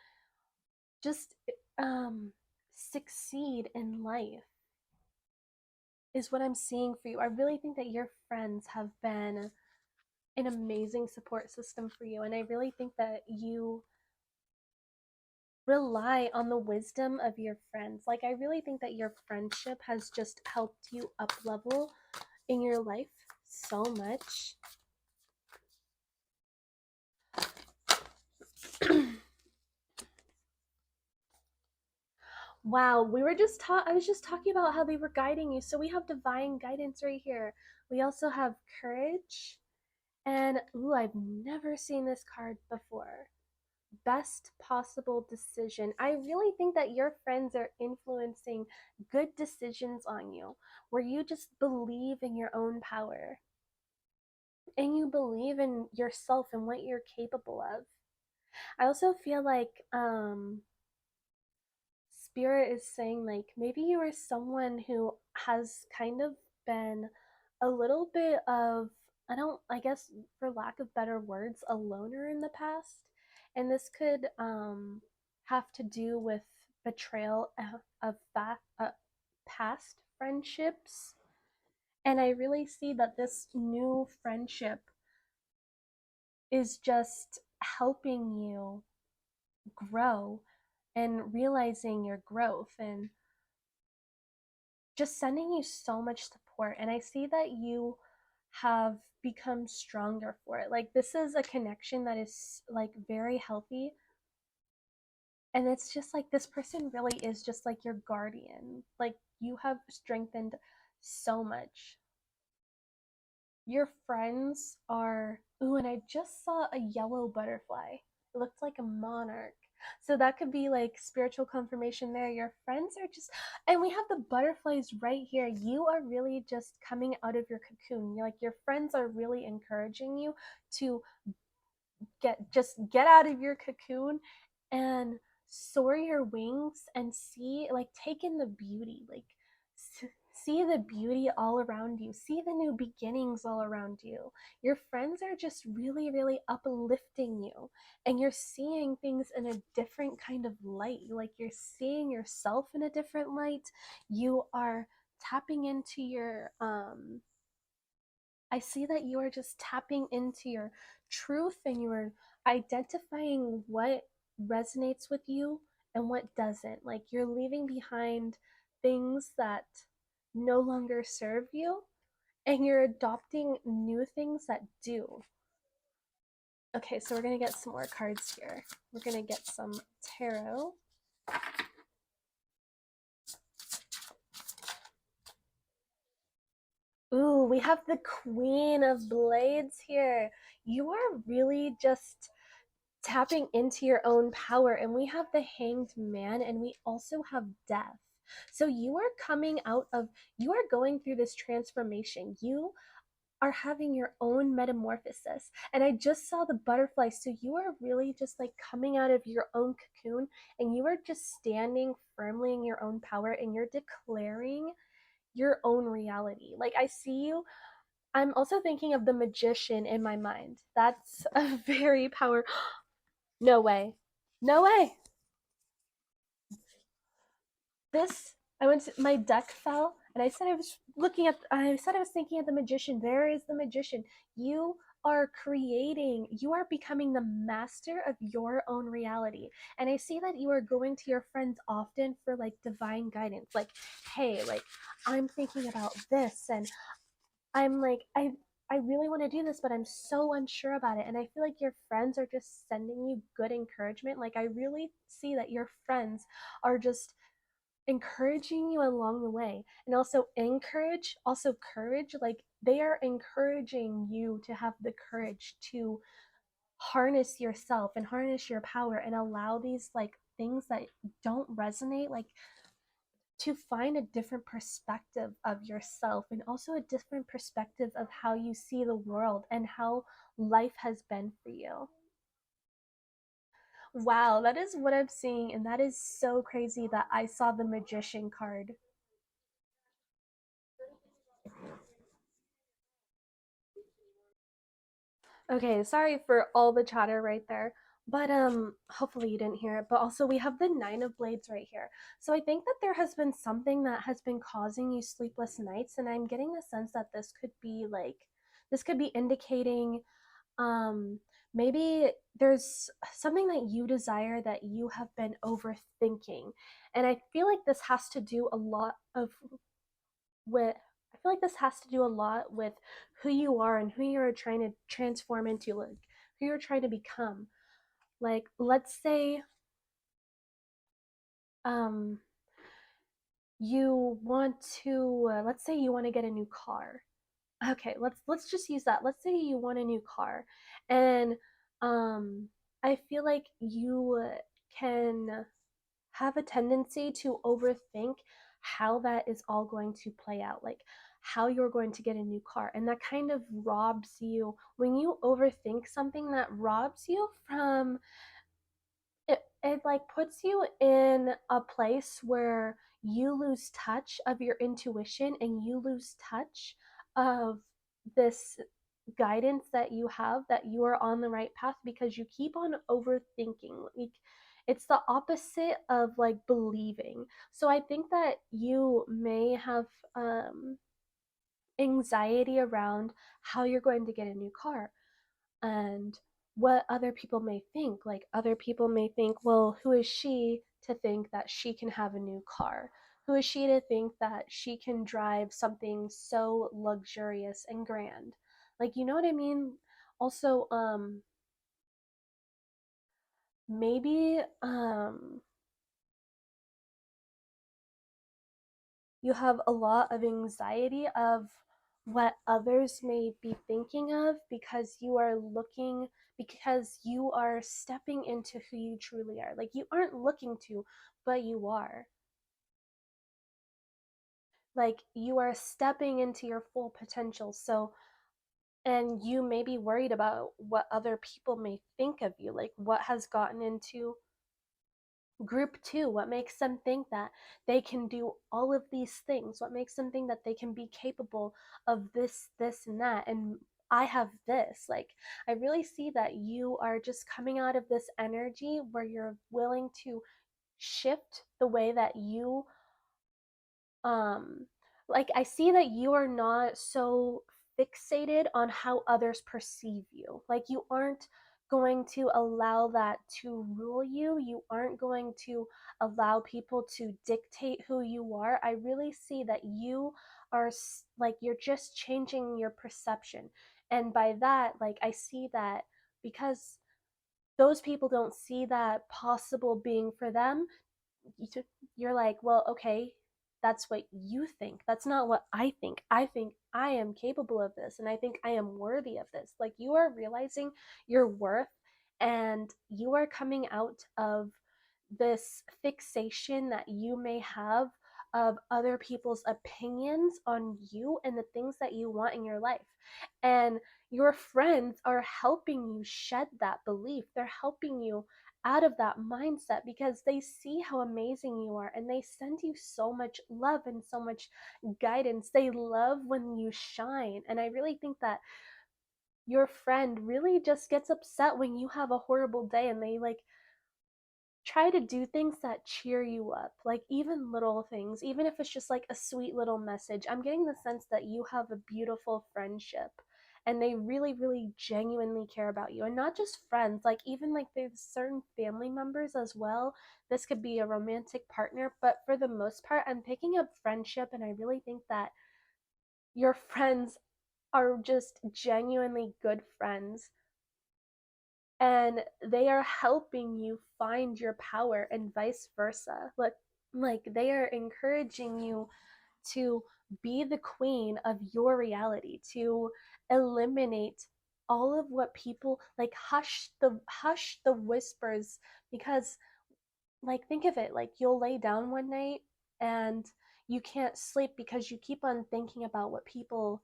just succeed in life, is what I'm seeing for you. I really think that your friends have been an amazing support system for you, and I really think that you rely on the wisdom of your friends. Like I really think that your friendship has just helped you up level in your life so much. Wow, I was just talking about how they were guiding you. So we have divine guidance right here. We also have courage, and ooh, I've never seen this card before. Best possible decision. I really think that your friends are influencing good decisions on you, where you just believe in your own power and you believe in yourself and what you're capable of. I also feel like spirit is saying like maybe you are someone who has kind of been a little bit of, I guess for lack of better words, a loner in the past. And this could have to do with betrayal of past friendships. And I really see that this new friendship is just helping you grow and realizing your growth and just sending you so much support. And I see that you have become stronger for it. Like, this is a connection that is like very healthy. And it's just like this person really is just like your guardian. Like, you have strengthened so much. Your friends are, ooh, and I just saw a yellow butterfly. It looked like a monarch. So that could be like spiritual confirmation there. Your friends are just, and we have the butterflies right here. You are really just coming out of your cocoon. You're like, your friends are really encouraging you to get out of your cocoon and soar your wings and see, like, take in the beauty, like see the beauty all around you, see the new beginnings all around you. Your friends are just really, really uplifting you, and you're seeing things in a different kind of light. Like, you're seeing yourself in a different light. You are tapping into your I see that you are just tapping into your truth, and you are identifying what resonates with you and what doesn't. Like, you're leaving behind things that no longer serve you, and you're adopting new things that do. Okay, so we're going to get some more cards here. We're going to get some tarot. Ooh, we have the Queen of Blades here. You are really just tapping into your own power. And we have the Hanged Man, and we also have death. So you are coming out of, you are going through this transformation. You are having your own metamorphosis. And I just saw the butterfly. So you are really just like coming out of your own cocoon, and you are just standing firmly in your own power, and you're declaring your own reality. Like, I see you. I'm also thinking of the Magician in my mind. That's a very powerful. No way. No way. This, I went to, my deck fell, and I said I was thinking of the Magician. There is the Magician. You are creating, you are becoming the master of your own reality. And I see that you are going to your friends often for like divine guidance. Like, hey, like, I'm thinking about this, and I'm like, I really want to do this, but I'm so unsure about it. And I feel like your friends are just sending you good encouragement. Like, I really see that your friends are just encouraging you along the way. And also encourage, also courage, like, they are encouraging you to have the courage to harness yourself and harness your power and allow these like things that don't resonate, like, to find a different perspective of yourself, and also a different perspective of how you see the world and how life has been for you. Wow, that is what I'm seeing, and that is so crazy that I saw the Magician card. Okay, sorry for all the chatter right there. But hopefully you didn't hear it. But also we have the 9 of Blades right here. So I think that there has been something that has been causing you sleepless nights, and I'm getting the sense that this could be indicating maybe there's something that you desire that you have been overthinking. And I feel like this has to do a lot of with I feel like this has to do a lot with who you are and who you're trying to transform into, like who you're trying to become. Like, let's say um you want to let's say you want to get a new car. Okay, let's just use that. Let's say you want a new car, and I feel like you can have a tendency to overthink how that is all going to play out, like how you're going to get a new car. And that kind of robs you, when you overthink something, that robs you from it like puts you in a place where you lose touch of your intuition and you lose touch of this guidance that you have, that you are on the right path, because you keep on overthinking. Like, it's the opposite of like believing. So I think that you may have anxiety around how you're going to get a new car and what other people may think. Like, other people may think, well, who is she to think that she can have a new car? Who is she to think that she can drive something so luxurious and grand? Like, you know what I mean? Also, maybe you have a lot of anxiety of what others may be thinking of, because you are stepping into who you truly are. Like, you aren't looking to, but you are. Like, you are stepping into your full potential. So, and you may be worried about what other people may think of you, like what has gotten into group two, what makes them think that they can do all of these things, what makes them think that they can be capable of this and that, and I have this. Like, I really see that you are just coming out of this energy where you're willing to shift the way that you um like, I see that you are not so fixated on how others perceive you. Like, you aren't going to allow that to rule you. You aren't going to allow people to dictate who you are. I really see that you are like, you're just changing your perception. And by that, like, I see that because those people don't see that possible being for them, you're like, well, okay, that's what you think. That's not what I think. I think I am capable of this, and I think I am worthy of this. Like, you are realizing your worth, and you are coming out of this fixation that you may have of other people's opinions on you and the things that you want in your life. And your friends are helping you shed that belief. They're helping you out of that mindset because they see how amazing you are, and they send you so much love and so much guidance. They love when you shine. And I really think that your friend really just gets upset when you have a horrible day, and they like try to do things that cheer you up, like even little things, even if it's just like a sweet little message. I'm getting the sense that you have a beautiful friendship, and they really, really genuinely care about you. And not just friends, like even like there's certain family members as well. This could be a romantic partner, but for the most part, I'm picking up friendship, and I really think that your friends are just genuinely good friends, and they are helping you find your power, and vice versa. Like they are encouraging you to be the queen of your reality, to eliminate all of what people like, hush the whispers. Because, like, think of it, like you'll lay down one night and you can't sleep because you keep on thinking about what people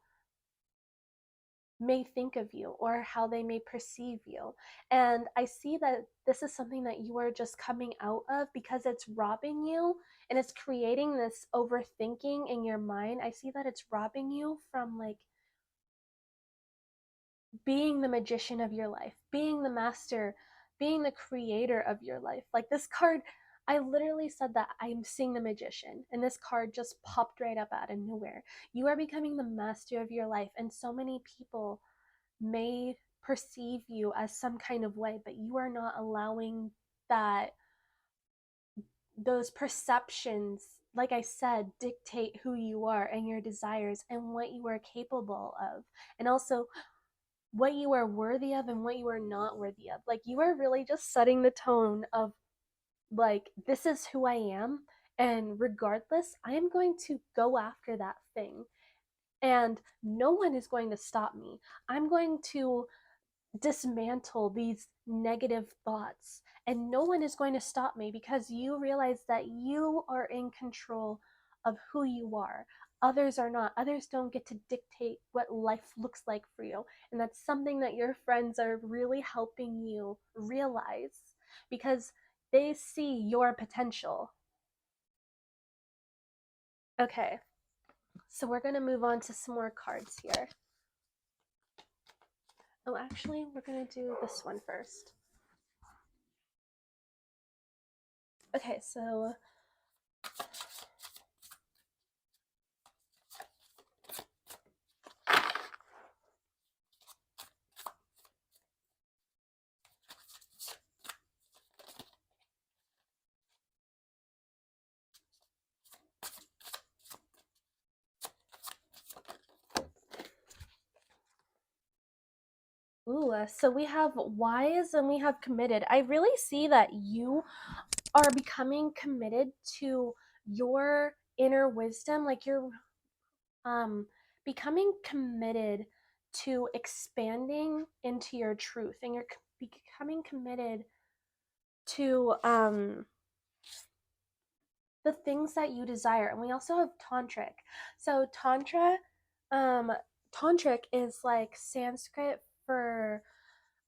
may think of you or how they may perceive you. And I see that this is something that you are just coming out of because it's robbing you, and it's creating this overthinking in your mind. I see that it's robbing you from like being the magician of your life, being the master, being the creator of your life. Like this card, I literally said that I'm seeing the magician, and this card just popped right up out of nowhere. You are becoming the master of your life, and so many people may perceive you as some kind of way, but you are not allowing that those perceptions, like I said, dictate who you are and your desires and what you are capable of, and also what you are worthy of and what you are not worthy of. Like, you are really just setting the tone of like, this is who I am, and regardless, I am going to go after that thing, and no one is going to stop me. I'm going to dismantle these negative thoughts, and no one is going to stop me, because you realize that you are in control of who you are. Others are not. Others don't get to dictate what life looks like for you. And that's something that your friends are really helping you realize, because they see your potential. Okay, so we're going to move on to some more cards here. Oh, actually, we're going to do this one first. Okay, so so we have wise and we have committed. I really see that you are becoming committed to your inner wisdom, like you're becoming committed to expanding into your truth, and you're becoming committed to the things that you desire. And we also have tantric. So tantric is like Sanskrit for,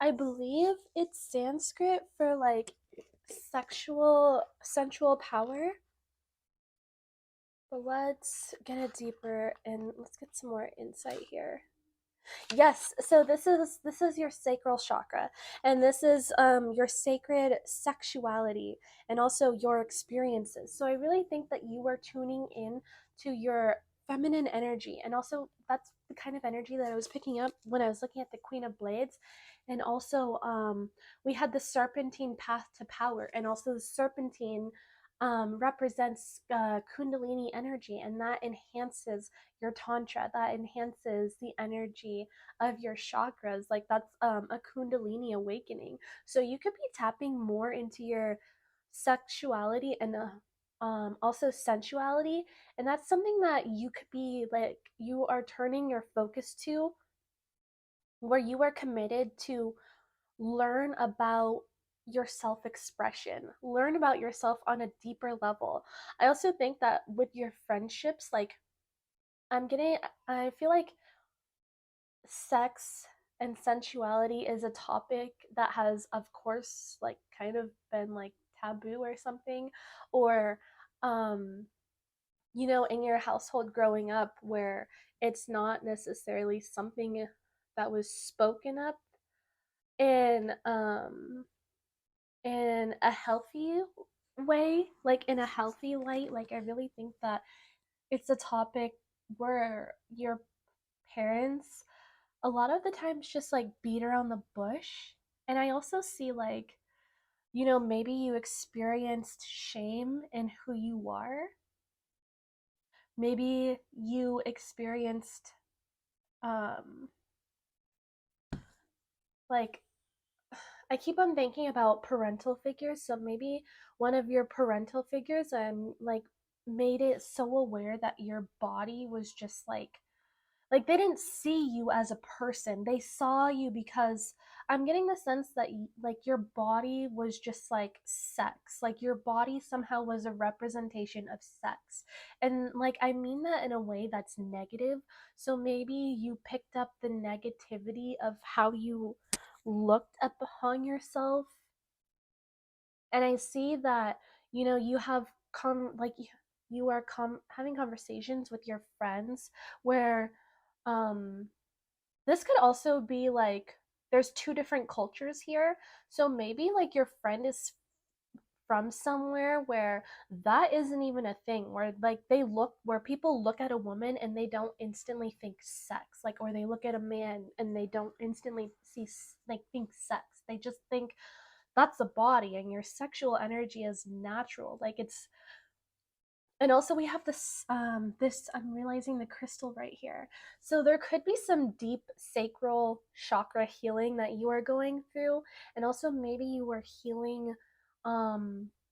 I believe it's Sanskrit for like sensual power. But let's get it deeper and let's get some more insight here. Yes, so this is your sacral chakra, and this is your sacred sexuality and also your experiences. So I really think that you are tuning in to your feminine energy, and also that's the kind of energy that I was picking up when I was looking at the Queen of Blades. And also we had the serpentine path to power, and also the serpentine represents kundalini energy, and that enhances your tantra, that enhances the energy of your chakras. Like that's a kundalini awakening. So you could be tapping more into your sexuality and also sensuality, and that's something that you could be like, you are turning your focus to, where you are committed to learn about your self-expression, learn about yourself on a deeper level. I also think that with your friendships, like I feel like sex and sensuality is a topic that has, of course, like kind of been like taboo or something, or in your household growing up, where it's not necessarily something that was spoken up in a healthy way, like in a healthy light. Like I really think that it's a topic where your parents a lot of the times just like beat around the bush. And I also see like, maybe you experienced shame in who you are. Maybe you experienced like, I keep on thinking about parental figures. So maybe one of your parental figures like made it so aware that your body was just like they didn't see you as a person. They saw you because I'm getting the sense that like your body was just like sex. Like your body somehow was a representation of sex. And like I mean that in a way that's negative. So maybe you picked up the negativity of how you looked upon yourself. And I see that, you have you are having conversations with your friends where um this could also be like there's two different cultures here. So maybe like your friend is from somewhere where that isn't even a thing, where like where people look at a woman and they don't instantly think sex, like, or they look at a man and they don't instantly think sex. They just think that's the body, and your sexual energy is natural. Like it's and also we have this I'm realizing the crystal right here. So there could be some deep sacral chakra healing that you are going through, and also maybe you are healing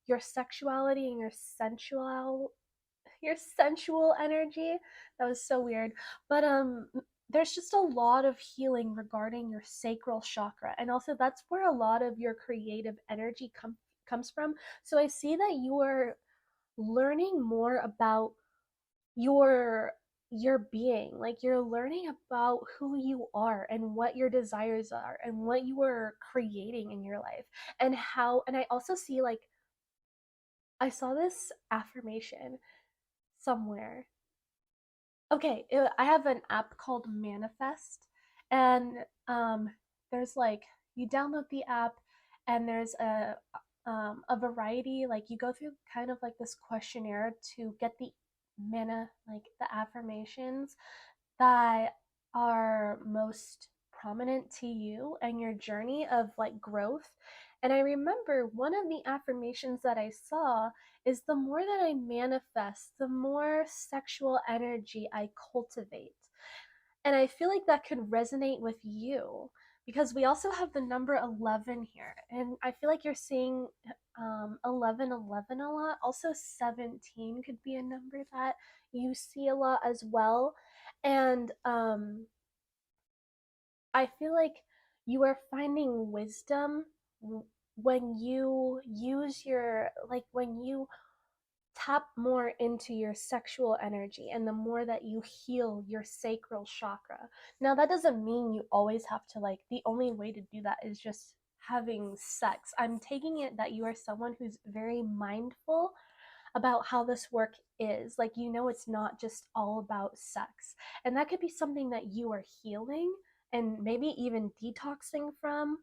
your sexuality and your sensual energy. That was so weird. But there's just a lot of healing regarding your sacral chakra, and also that's where a lot of your creative energy comes from. So I see that you are learning more about your being. Like you're learning about who you are and what your desires are and what you are creating in your life, and I also see like I saw this affirmation somewhere. Okay, I have an app called Manifest, and there's like you download the app, and there's a variety, like you go through kind of like this questionnaire to get the like the affirmations that are most prominent to you and your journey of like growth. And I remember one of the affirmations that I saw is the more that I manifest, the more sexual energy I cultivate. And I feel like that could resonate with you because we also have the number 11 here. And I feel like you're seeing 1111 a lot. Also, 17 could be a number that you see a lot as well. And I feel like you are finding wisdom when you use your, like, when you tap more into your sexual energy and the more that you heal your sacral chakra. Now, that doesn't mean you always have to, like, the only way to do that is just having sex. I'm taking it that you are someone who's very mindful about how this work is. Like, you know, it's not just all about sex. And that could be something that you are healing and maybe even detoxing from.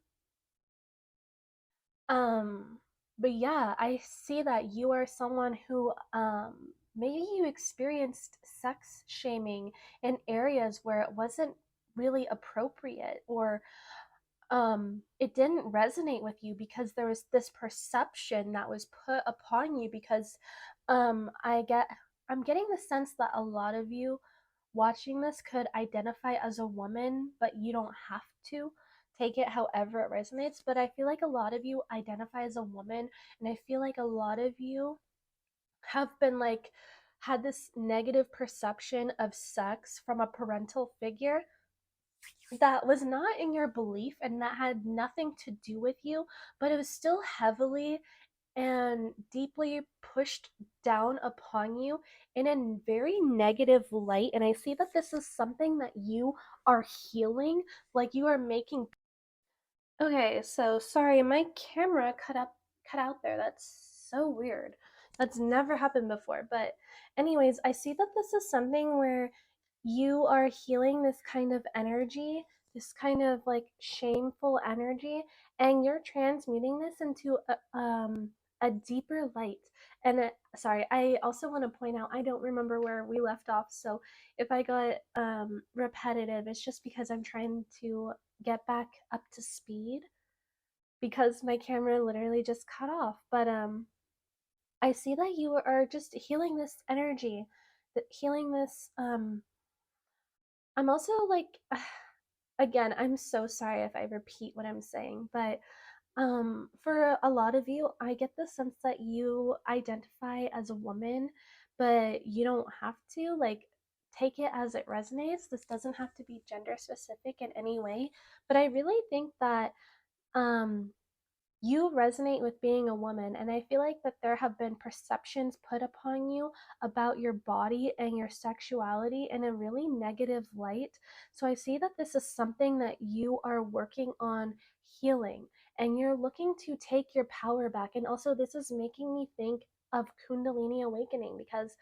Um, but yeah, I see that you are someone who maybe you experienced sex shaming in areas where it wasn't really appropriate, or it didn't resonate with you because there was this perception that was put upon you because I get I'm getting the sense that a lot of you watching this could identify as a woman, but you don't have to take it however it resonates. But I feel like a lot of you identify as a woman, and I feel like a lot of you have been like had this negative perception of sex from a parental figure that was not in your belief and that had nothing to do with you, but it was still heavily and deeply pushed down upon you in a very negative light. And I see that this is something that you are healing, like you are making. Okay, so sorry, my camera cut out there. That's so weird. That's never happened before. But anyways, I see that this is something where you are healing this kind of energy, this kind of like shameful energy, and you're transmuting this into a deeper light. And sorry, I also want to point out I don't remember where we left off, so if I got repetitive, it's just because I'm trying to get back up to speed because my camera literally just cut off. But I see that you are just healing this energy, healing this I'm also like again, I'm so sorry if I repeat what I'm saying, but for a lot of you, I get the sense that you identify as a woman, but you don't have to, like, take it as it resonates. This doesn't have to be gender specific in any way, but I really think that um you resonate with being a woman, and I feel like that there have been perceptions put upon you about your body and your sexuality in a really negative light. So I see that this is something that you are working on healing, and you're looking to take your power back. And also, this is making me think of Kundalini awakening, because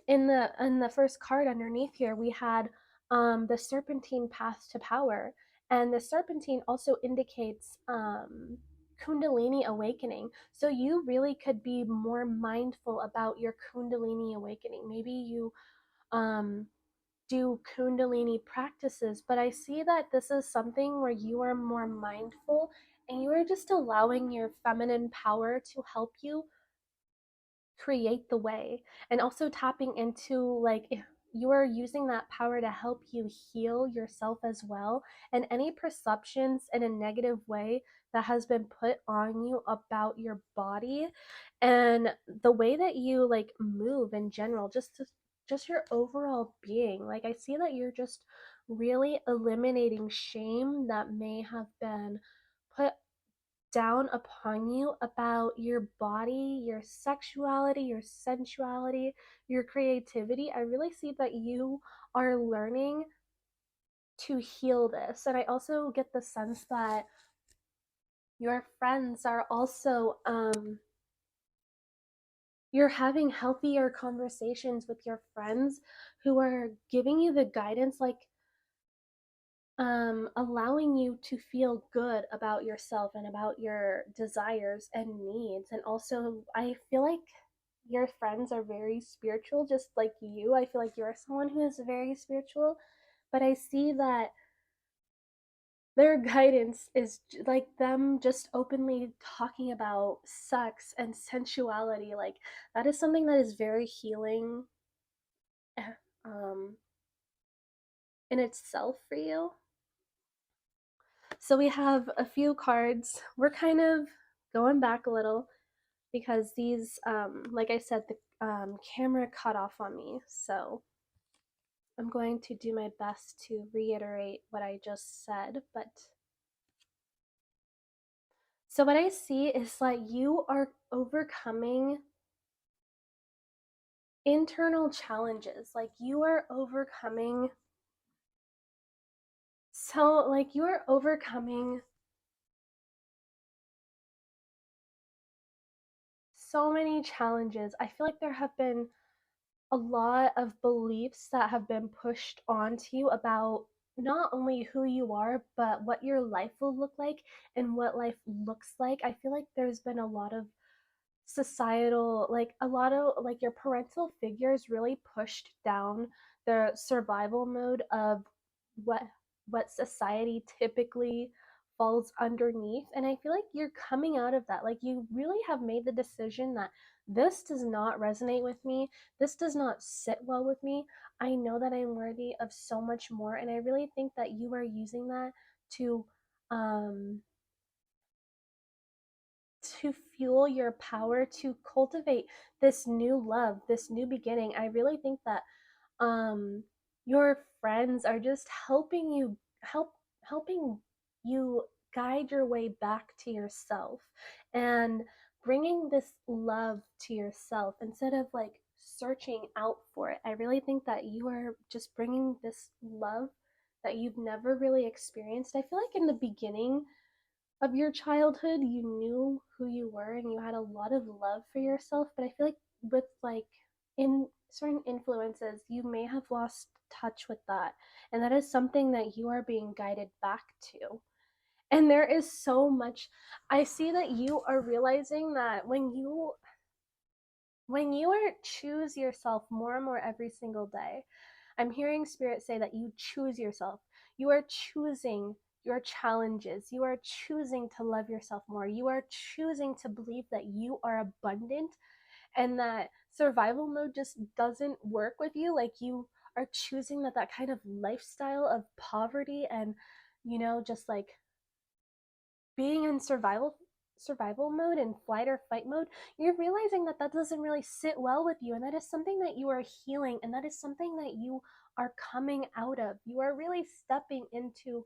in the first card underneath here we had the serpentine path to power, and the serpentine also indicates kundalini awakening. So you really could be more mindful about your kundalini awakening. Maybe you um do kundalini practices, but I see that this is something where you are more mindful and you are just allowing your feminine power to help you create the way, and also tapping into, like, if you are using that power to help you heal yourself as well, and any perceptions in a negative way that has been put on you about your body and the way that you like move in general, just your overall being. Like, I see that you're just really eliminating shame that may have been put down upon you about your body, your sexuality, your sensuality, your creativity. I really see that you are learning to heal this. And I also get the sense that your friends are also you're having healthier conversations with your friends who are giving you the guidance, like allowing you to feel good about yourself and about your desires and needs. And also, I feel like your friends are very spiritual, just like you. I feel like you're someone who is very spiritual, but I see that their guidance is like them just openly talking about sex and sensuality. Like, that is something that is very healing um, in itself for you. So we have a few cards. We're kind of going back a little because these, like I said, the camera cut off on me. So I'm going to do my best to reiterate what I just said. But so what I see is like you are overcoming internal challenges. Like you are overcoming, so like you are overcoming so many challenges. I feel like there have been a lot of beliefs that have been pushed onto you about not only who you are, but what your life will look like and what life looks like. I feel like there's been a lot of societal, like a lot of like your parental figures really pushed down the survival mode of what what society typically falls underneath. And I feel like you're coming out of that. Like you really have made the decision that this does not resonate with me, this does not sit well with me. I know that I'm worthy of so much more, and I really think that you are using that to um to fuel your power to cultivate this new love, this new beginning. I really think that um your friends are just helping you guide your way back to yourself and bringing this love to yourself instead of like searching out for it. I really think that you are just bringing this love that you've never really experienced. I feel like in the beginning of your childhood, you knew who you were and you had a lot of love for yourself, but I feel like with like in certain influences, you may have lost touch with that. And that is something that you are being guided back to. And there is so much. I see that you are realizing that when you are choose yourself more and more every single day, I'm hearing spirit say that you choose yourself. You are choosing your challenges. You are choosing to love yourself more. You are choosing to believe that you are abundant and that survival mode just doesn't work with you. Like you are choosing that kind of lifestyle of poverty and, just like being in survival mode and flight or fight mode, you're realizing that that doesn't really sit well with you, and that is something that you are healing, and that is something that you are coming out of. You are really stepping into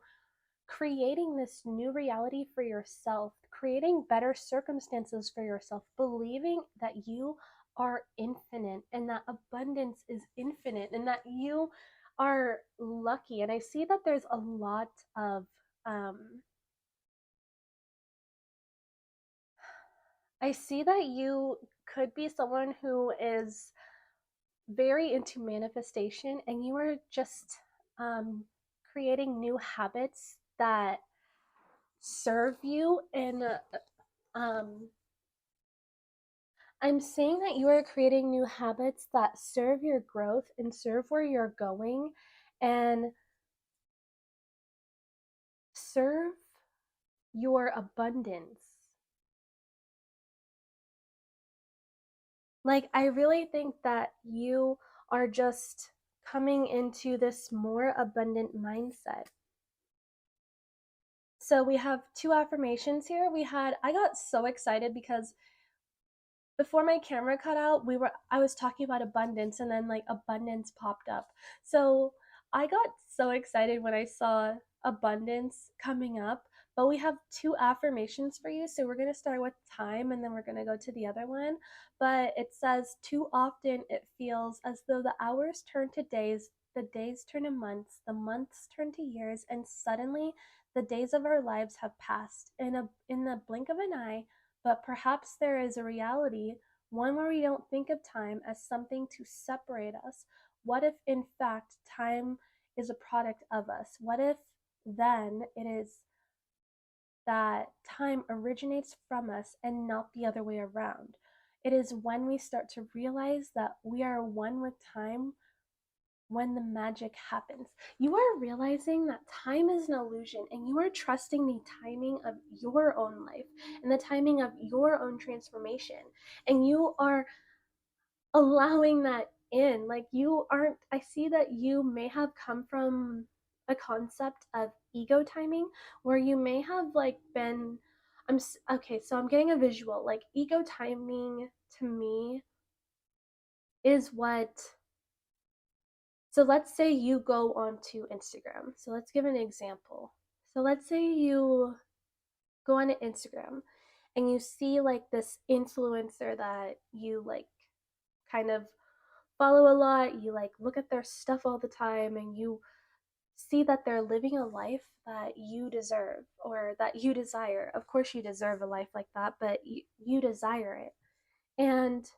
creating this new reality for yourself, creating better circumstances for yourself, believing that you are infinite and that abundance is infinite and that you are lucky. And I see that there's a lot of I see that you could be someone who is very into manifestation, and you are just um, creating new habits that serve you. And um, I'm saying that you are creating new habits that serve your growth and serve where you're going and serve your abundance. Like, I really think that you are just coming into this more abundant mindset. So we have two affirmations here. I got so excited because before my camera cut out, I was talking about abundance and then like abundance popped up. So I got so excited when I saw abundance coming up. But we have two affirmations for you. So we're going to start with time and then we're going to go to the other one. But it says, too often it feels as though the hours turn to days, the days turn to months, the months turn to years, and suddenly the days of our lives have passed in the blink of an eye. But perhaps there is a reality one where we don't think of time as something to separate us. What if, in fact, time is a product of us? What if then it is that time originates from us and not the other way around? It is when we start to realize that we are one with time when the magic happens. You are realizing that time is an illusion and you are trusting the timing of your own life and the timing of your own transformation. And you are allowing that in. Like, you aren't, I see that you may have come from a concept of ego timing where you may have like been, okay, so I'm getting a visual. Like, ego timing to me is what, so let's say you go onto Instagram. So let's give an example. So let's say you go on Instagram and you see like this influencer that you like kind of follow a lot. You like look at their stuff all the time and you see that they're living a life that you deserve or that you desire. Of course, you deserve a life like that, but you desire it. And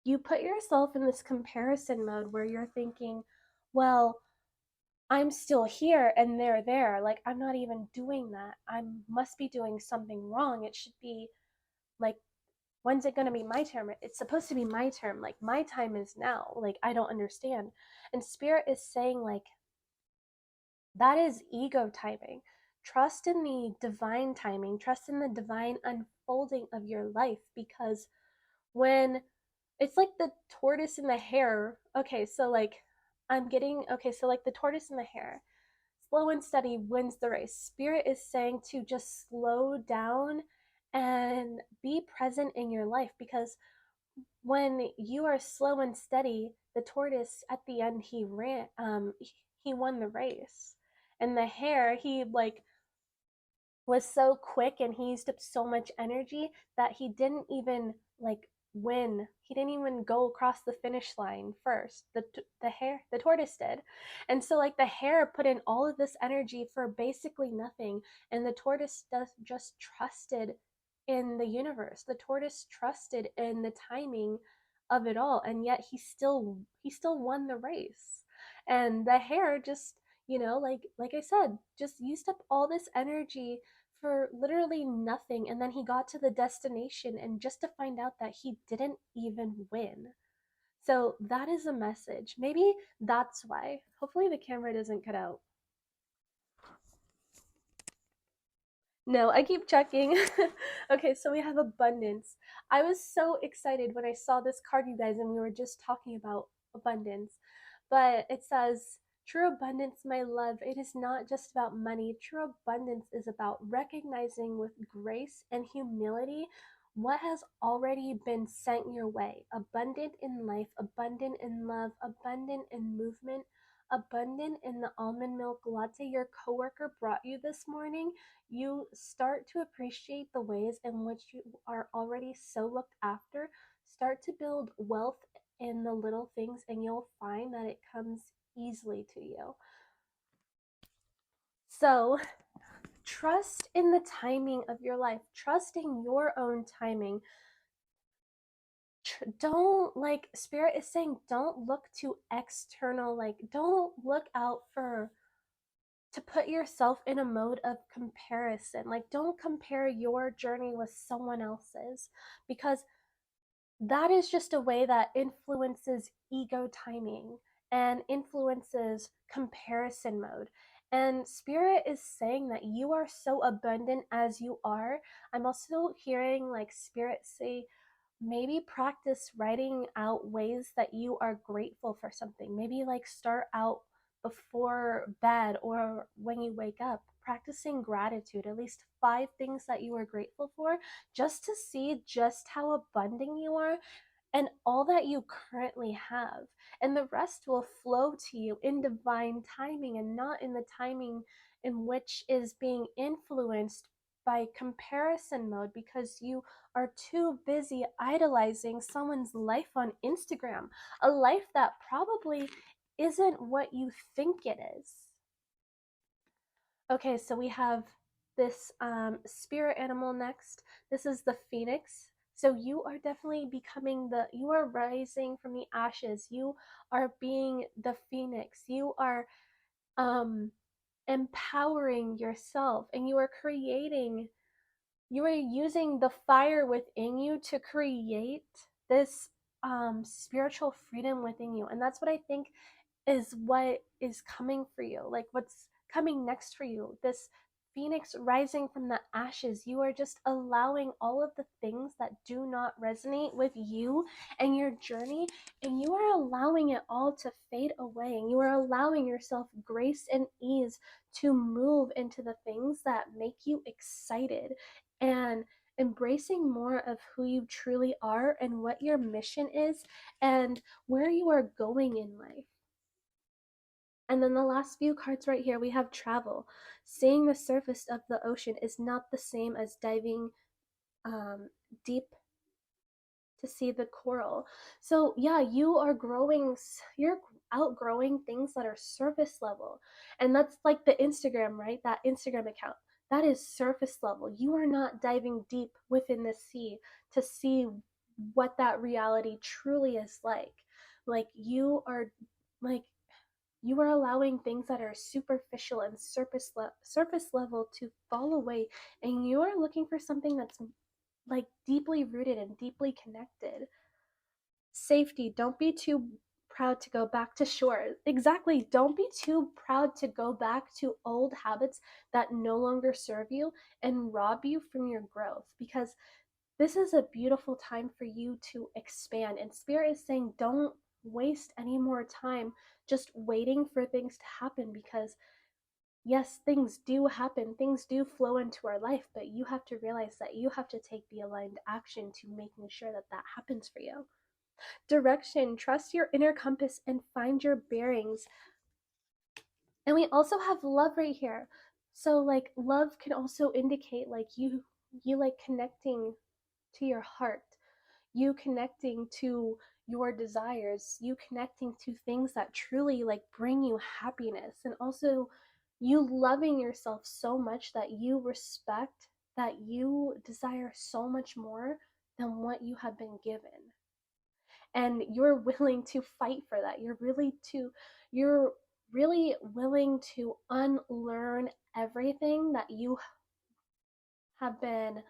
you put yourself in this comparison mode where you're thinking, well, I'm still here and they're there. Like, I'm not even doing that. I must be doing something wrong. It should be like, when's it going to be my turn? It's supposed to be my turn. Like, my time is now. Like, I don't understand. And Spirit is saying, like, that is ego timing. Trust in the divine timing, trust in the divine unfolding of your life, because when it's like the tortoise and the hare. Okay, so like like the tortoise and the hare, slow and steady wins the race. Spirit is saying to just slow down and be present in your life, because when you are slow and steady, the tortoise at the end, he won the race. And the hare, he like was so quick and he used up so much energy that he didn't even like win. He didn't even go across the finish line first. The tortoise did. And so like the hare put in all of this energy for basically nothing, and the tortoise just trusted in the universe. The tortoise trusted in the timing of it all, and yet he still won the race. And the hare just, like I said, just used up all this energy for literally nothing, and then he got to the destination and just to find out that he didn't even win. So that is a message. Maybe that's why. Hopefully the camera doesn't cut out. No, I keep checking. Okay, so we have abundance. I was so excited when I saw this card, you guys, and we were just talking about abundance. But it says, true abundance, my love, it is not just about money. True abundance is about recognizing with grace and humility what has already been sent your way. Abundant in life, abundant in love, abundant in movement, abundant in the almond milk latte your coworker brought you this morning. You start to appreciate the ways in which you are already so looked after. Start to build wealth in the little things, and you'll find that it comes easily to you. So, trust in the timing of your life, trust in your own timing. Don't, like Spirit is saying, don't look to external, like, don't look out for to put yourself in a mode of comparison. Like, don't compare your journey with someone else's, because that is just a way that influences ego timing and influences comparison mode. And Spirit is saying that you are so abundant as you are. I'm also hearing like Spirit say, maybe practice writing out ways that you are grateful for something. Maybe like start out before bed or when you wake up, practicing gratitude, at least 5 things that you are grateful for, just to see just how abundant you are and all that you currently have. And the rest will flow to you in divine timing and not in the timing in which is being influenced by comparison mode, because you are too busy idolizing someone's life on Instagram, a life that probably isn't what you think it is. Okay, so we have this spirit animal next. This is the phoenix. So you are definitely becoming you are rising from the ashes. You are being the phoenix. You are empowering yourself, and you are using the fire within you to create this spiritual freedom within you. And that's what I think is what is coming for you, like what's coming next for you. This phoenix rising from the ashes. You are just allowing all of the things that do not resonate with you and your journey, and you are allowing it all to fade away, and you are allowing yourself grace and ease to move into the things that make you excited, and embracing more of who you truly are and what your mission is and where you are going in life. And then the last few cards right here, we have travel. Seeing the surface of the ocean is not the same as diving deep to see the coral. So yeah, you're outgrowing things that are surface level. And that's like the Instagram, right? That Instagram account. That is surface level. You are not diving deep within the sea to see what that reality truly is like. Like like you are allowing things that are superficial and surface level to fall away, and you are looking for something that's like deeply rooted and deeply connected. Safety, don't be too proud to go back to shore. Exactly, don't be too proud to go back to old habits that no longer serve you and rob you from your growth, because this is a beautiful time for you to expand. And Spirit is saying, don't waste any more time just waiting for things to happen, because yes, things do happen, things do flow into our life, but you have to realize that you have to take the aligned action to making sure that that happens for you. Direction, trust your inner compass and find your bearings. And we also have love right here. So like love can also indicate like you like connecting to your heart, you connecting to your desires, you connecting to things that truly like bring you happiness, and also you loving yourself so much that you respect that you desire so much more than what you have been given, and you're willing to fight for that. You're really willing to unlearn everything that you have been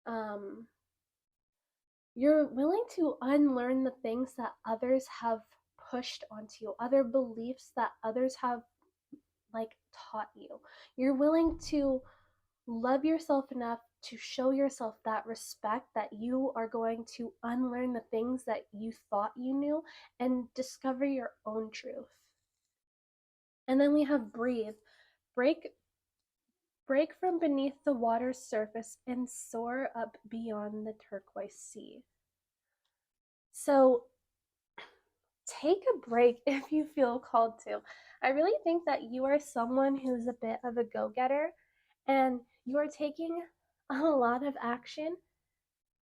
um you're willing to unlearn the things that others have pushed onto you, other beliefs that others have like taught you. You're willing to love yourself enough to show yourself that respect, that you are going to unlearn the things that you thought you knew and discover your own truth. And then we have breathe. Break break from beneath the water's surface and soar up beyond the turquoise sea. So take a break if you feel called to. I really think that you are someone who's a bit of a go-getter, and you are taking a lot of action,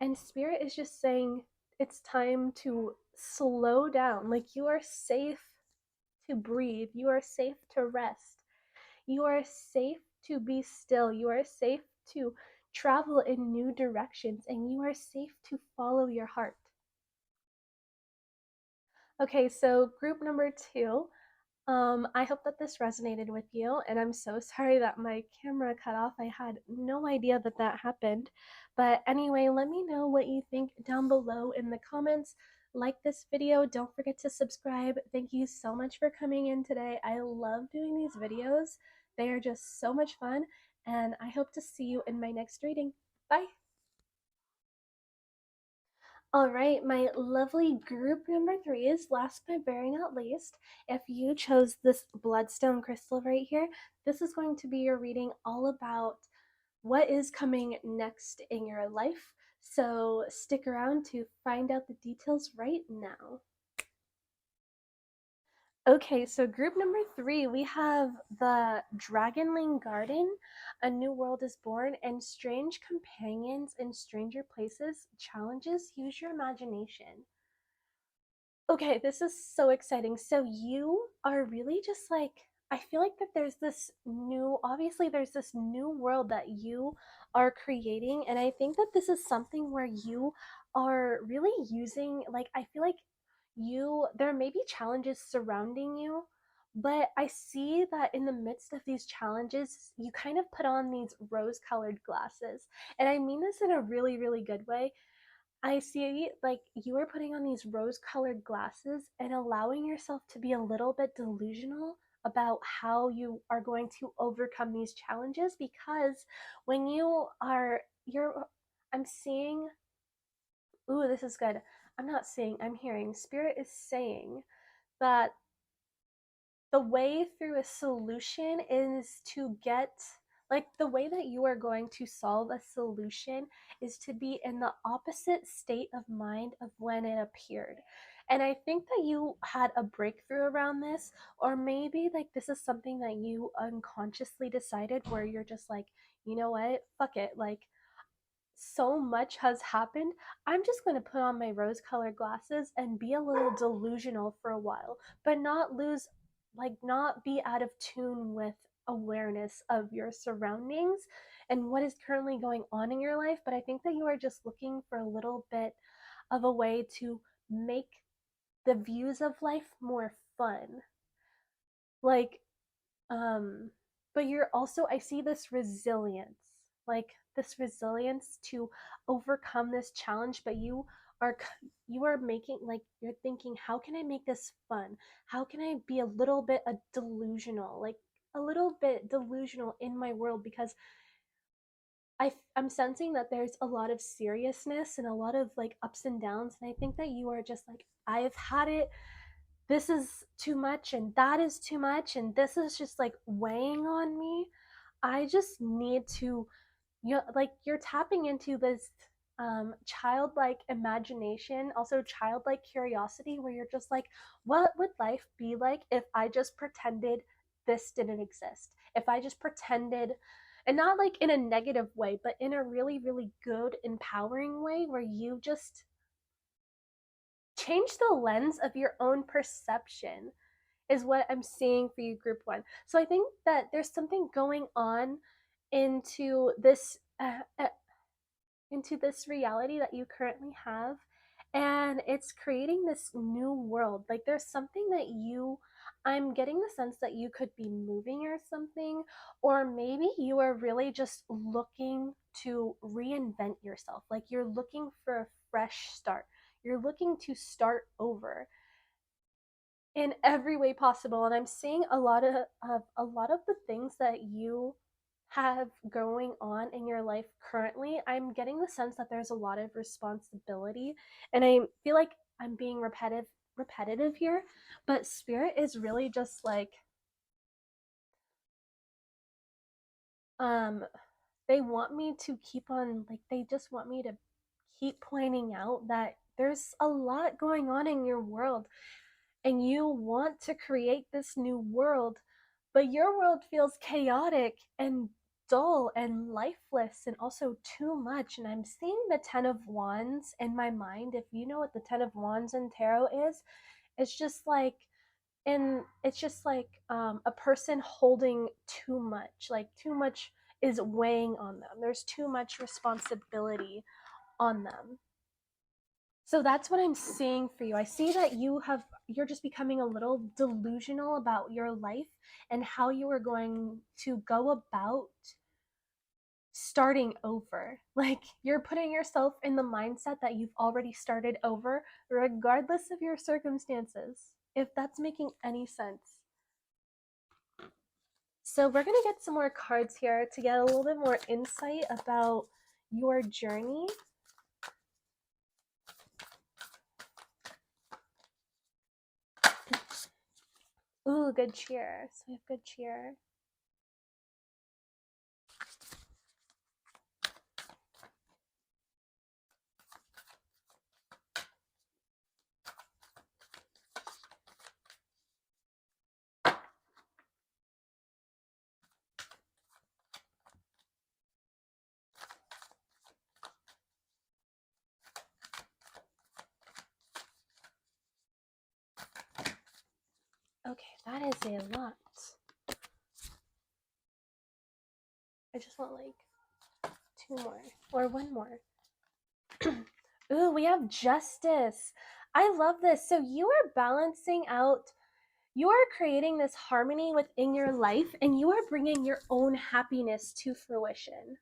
and Spirit is just saying it's time to slow down. Like, you are safe to breathe, you are safe to rest, you are safe to be still, you are safe to travel in new directions, and you are safe to follow your heart. Okay, so group number 2. I hope that this resonated with you, and I'm so sorry that my camera cut off. I had no idea that that happened. But anyway, let me know what you think down below in the comments. Like this video, don't forget to subscribe. Thank you so much for coming in today. I love doing these videos. They are just so much fun, and I hope to see you in my next reading. Bye! All right, my lovely group number 3 is last but very not least. If you chose this bloodstone crystal right here, this is going to be your reading all about what is coming next in your life. So stick around to find out the details right now. Okay, so group number 3, we have the 𝓗𝓮𝓵𝓵, A New World is Born, and Strange Companions in Stranger Places. Challenges, use your imagination. Okay, this is so exciting. So you are really just like I feel like that there's this new, obviously there's this new world that you are creating, and I think that this is something where you are really using, like, I feel like there may be challenges surrounding you, but I see that in the midst of these challenges, you kind of put on these rose-colored glasses. And I mean this in a really, really good way. I see like you are putting on these rose colored glasses and allowing yourself to be a little bit delusional about how you are going to overcome these challenges, because when I'm seeing, ooh, this is good. I'm not seeing, I'm hearing. Spirit is saying that the way through a solution is to get, like, the way that you are going to solve a solution is to be in the opposite state of mind of when it appeared. And I think that you had a breakthrough around this, or maybe like this is something that you unconsciously decided where you're just like, you know what, fuck it, like so much has happened. I'm just going to put on my rose colored glasses and be a little delusional for a while, but not lose, like, not be out of tune with awareness of your surroundings and what is currently going on in your life. But I think that you are just looking for a little bit of a way to make the views of life more fun. Like, um but you're also, I see this resilience, like this resilience to overcome this challenge, but are you are making, like, you're thinking, how can I make this fun, how can I be a little bit delusional, like a little bit delusional in my world, because I'm sensing that there's a lot of seriousness and a lot of like ups and downs, and I think that you are just like, I've had it, this is too much and that is too much and this is just like weighing on me. I just need to, like, you're tapping into this childlike imagination, also childlike curiosity, where you're just like, what would life be like if I just pretended this didn't exist, if I just pretended, and not like in a negative way, but in a really, really good empowering way, where you just change the lens of your own perception, is what I'm seeing for you, group one. So I think that there's something going on into this into this reality that you currently have, and it's creating this new world. Like, there's something that I'm getting the sense that you could be moving or something, or maybe you are really just looking to reinvent yourself, like you're looking for a fresh start, you're looking to start over in every way possible. And I'm seeing a lot of the things that you have going on in your life currently. I'm getting the sense that there's a lot of responsibility, and I feel like I'm being repetitive here, but spirit is really just like, um they want me to keep on, like, they just want me to keep pointing out that there's a lot going on in your world, and you want to create this new world, but your world feels chaotic and dull and lifeless and also too much. And I'm seeing the Ten of Wands in my mind. If you know what the Ten of Wands in tarot is, it's just like, and it's just like a person holding too much, like too much is weighing on them, there's too much responsibility on them. So that's what I'm seeing for you. I see that you're just becoming a little delusional about your life and how you are going to go about starting over. Like, you're putting yourself in the mindset that you've already started over regardless of your circumstances, if that's making any sense. So we're going to get some more cards here to get a little bit more insight about your journey. Ooh, good cheer. So we have good cheer. Okay, that is a lot. I just want like 2 more or 1 more. Ooh, we have justice. I love this. So you are balancing out, you are creating this harmony within your life, and you are bringing your own happiness to fruition.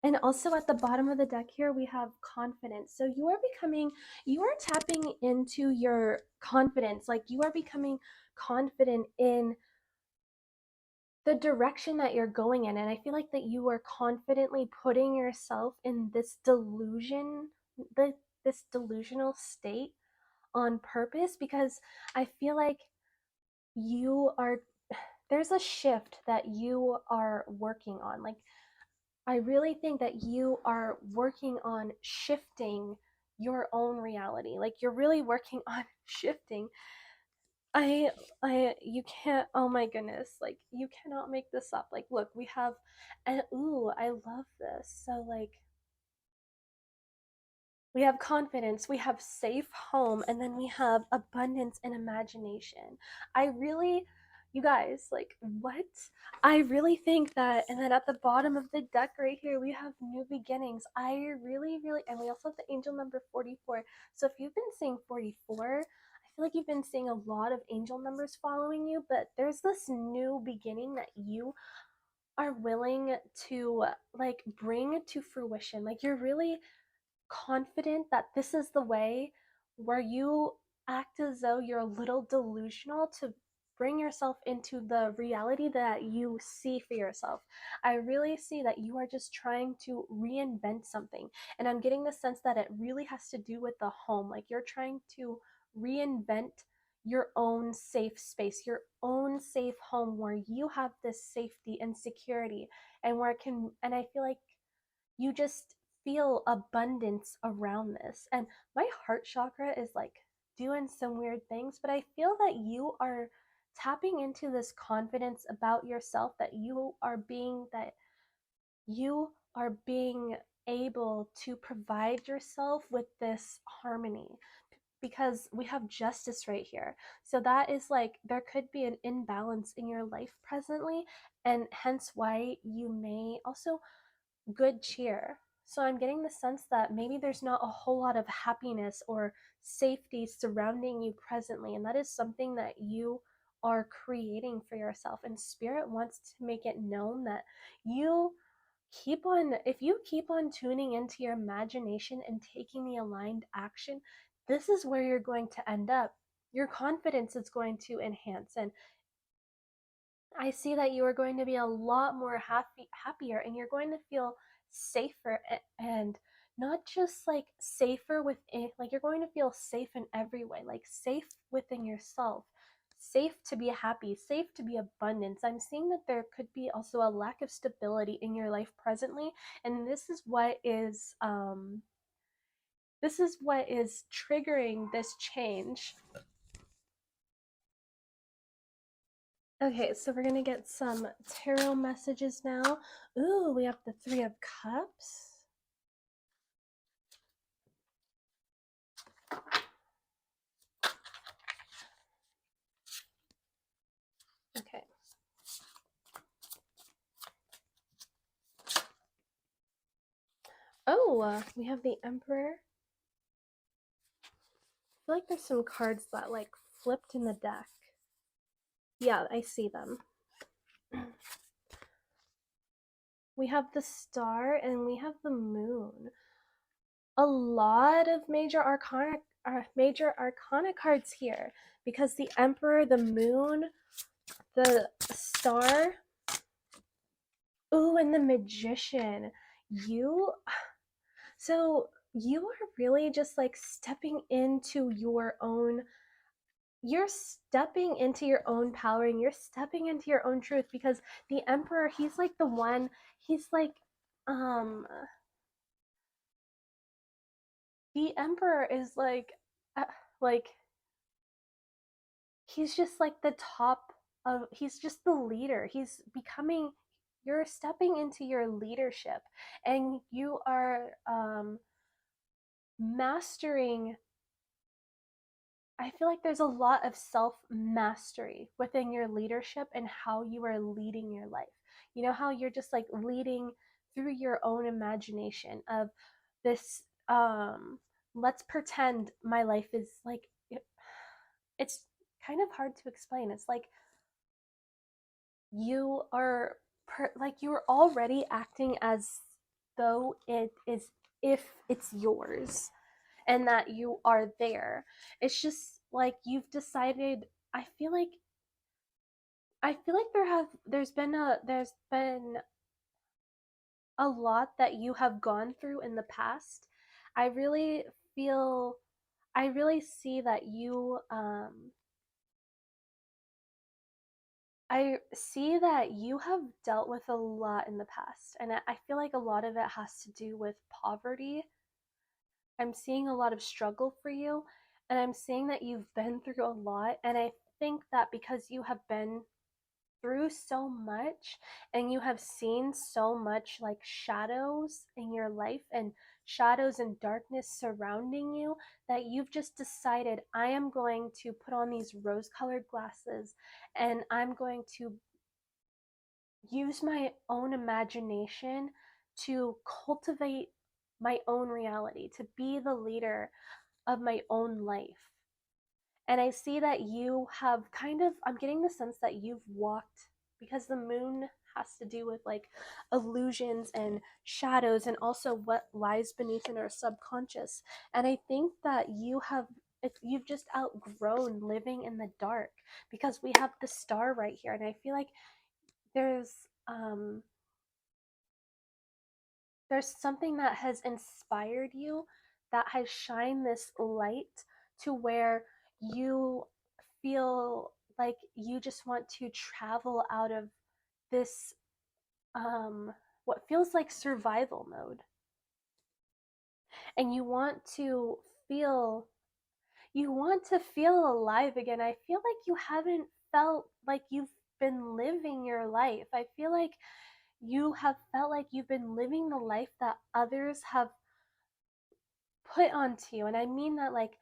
And also at the bottom of the deck here, we have confidence. So you are tapping into your confidence. Like you are becoming confident in the direction that you're going in. And I feel like that you are confidently putting yourself in this this delusional state on purpose, because I feel like there's a shift that you are working on. Like, I really think that you are working on shifting your own reality. Like, you're really working on shifting. You can't, oh my goodness, like, you cannot make this up. Like, look, we have, and ooh, I love this. So, like, we have confidence, we have safe home, and then we have abundance and imagination. You guys, like, what? I really think that, and then at the bottom of the deck right here, we have new beginnings. And we also have the angel number 44. So if you've been seeing 44, I feel like you've been seeing a lot of angel numbers following you, but there's this new beginning that you are willing to like bring to fruition. Like, you're really confident that this is the way, where you act as though you're a little delusional to bring yourself into the reality that you see for yourself. I really see that you are just trying to reinvent something. And I'm getting the sense that it really has to do with the home. Like, you're trying to reinvent your own safe space, your own safe home, where you have this safety and security, and where it can, and I feel like you just feel abundance around this. And my heart chakra is like doing some weird things, but I feel that you are tapping into this confidence about yourself, that you are being able to provide yourself with this harmony, because we have justice right here. So that is like, there could be an imbalance in your life presently, and hence why you may also good cheer. So I'm getting the sense that maybe there's not a whole lot of happiness or safety surrounding you presently, and that is something that you are creating for yourself. And spirit wants to make it known that if you keep on tuning into your imagination and taking the aligned action, this is where you're going to end up. Your confidence is going to enhance, and I see that you are going to be a lot more happier, and you're going to feel safer, and not just like safer within, like, you're going to feel safe in every way, like safe within yourself, safe to be happy, safe to be abundance. I'm seeing that there could be also a lack of stability in your life presently, and this is what is triggering this change. Okay, so we're gonna get some tarot messages now. Ooh, we have the 3 of Cups. Okay. Oh, we have the Emperor. I feel like there's some cards that like flipped in the deck. Yeah, I see them. We have the Star and we have the Moon. A lot of major arcana cards here, because the Emperor, the Moon, the Star, ooh, and the Magician. So you are really just like stepping into your own, you're stepping into your own power, and you're stepping into your own truth, because the Emperor, he's like the one, he's the Emperor is like he's just like the top of, he's just the leader. You're stepping into your leadership, and you are mastering, I feel like there's a lot of self-mastery within your leadership and how you are leading your life. You know how you're just like leading through your own imagination of this let's pretend my life is like it's kind of hard to explain. It's like you are like you're already acting as though it is, if it's yours, and that you are there. It's just like you've decided. I feel like there's been a lot that you have gone through in the past. I really feel I really see that I see that you have dealt with a lot in the past, and I feel like a lot of it has to do with poverty. I'm seeing a lot of struggle for you, and I'm seeing that you've been through a lot. And I think that because you have been through so much and you have seen so much like shadows in your life and shadows and darkness surrounding you, that you've just decided, I am going to put on these rose colored glasses and I'm going to use my own imagination to cultivate my own reality, to be the leader of my own life. And I see that you have kind of, I'm getting the sense that you've walked, because the moon has to do with like illusions and shadows and also what lies beneath in our subconscious. And I think that you've just outgrown living in the dark, because we have the star right here. And I feel like there's um there's something that has inspired you, that has shined this light to where you feel like you just want to travel out of this what feels like survival mode, and feel you want to feel alive again. I feel like you haven't felt like you've been living your life. I feel like you have felt like you've been living the life that others have put onto you. And I mean that like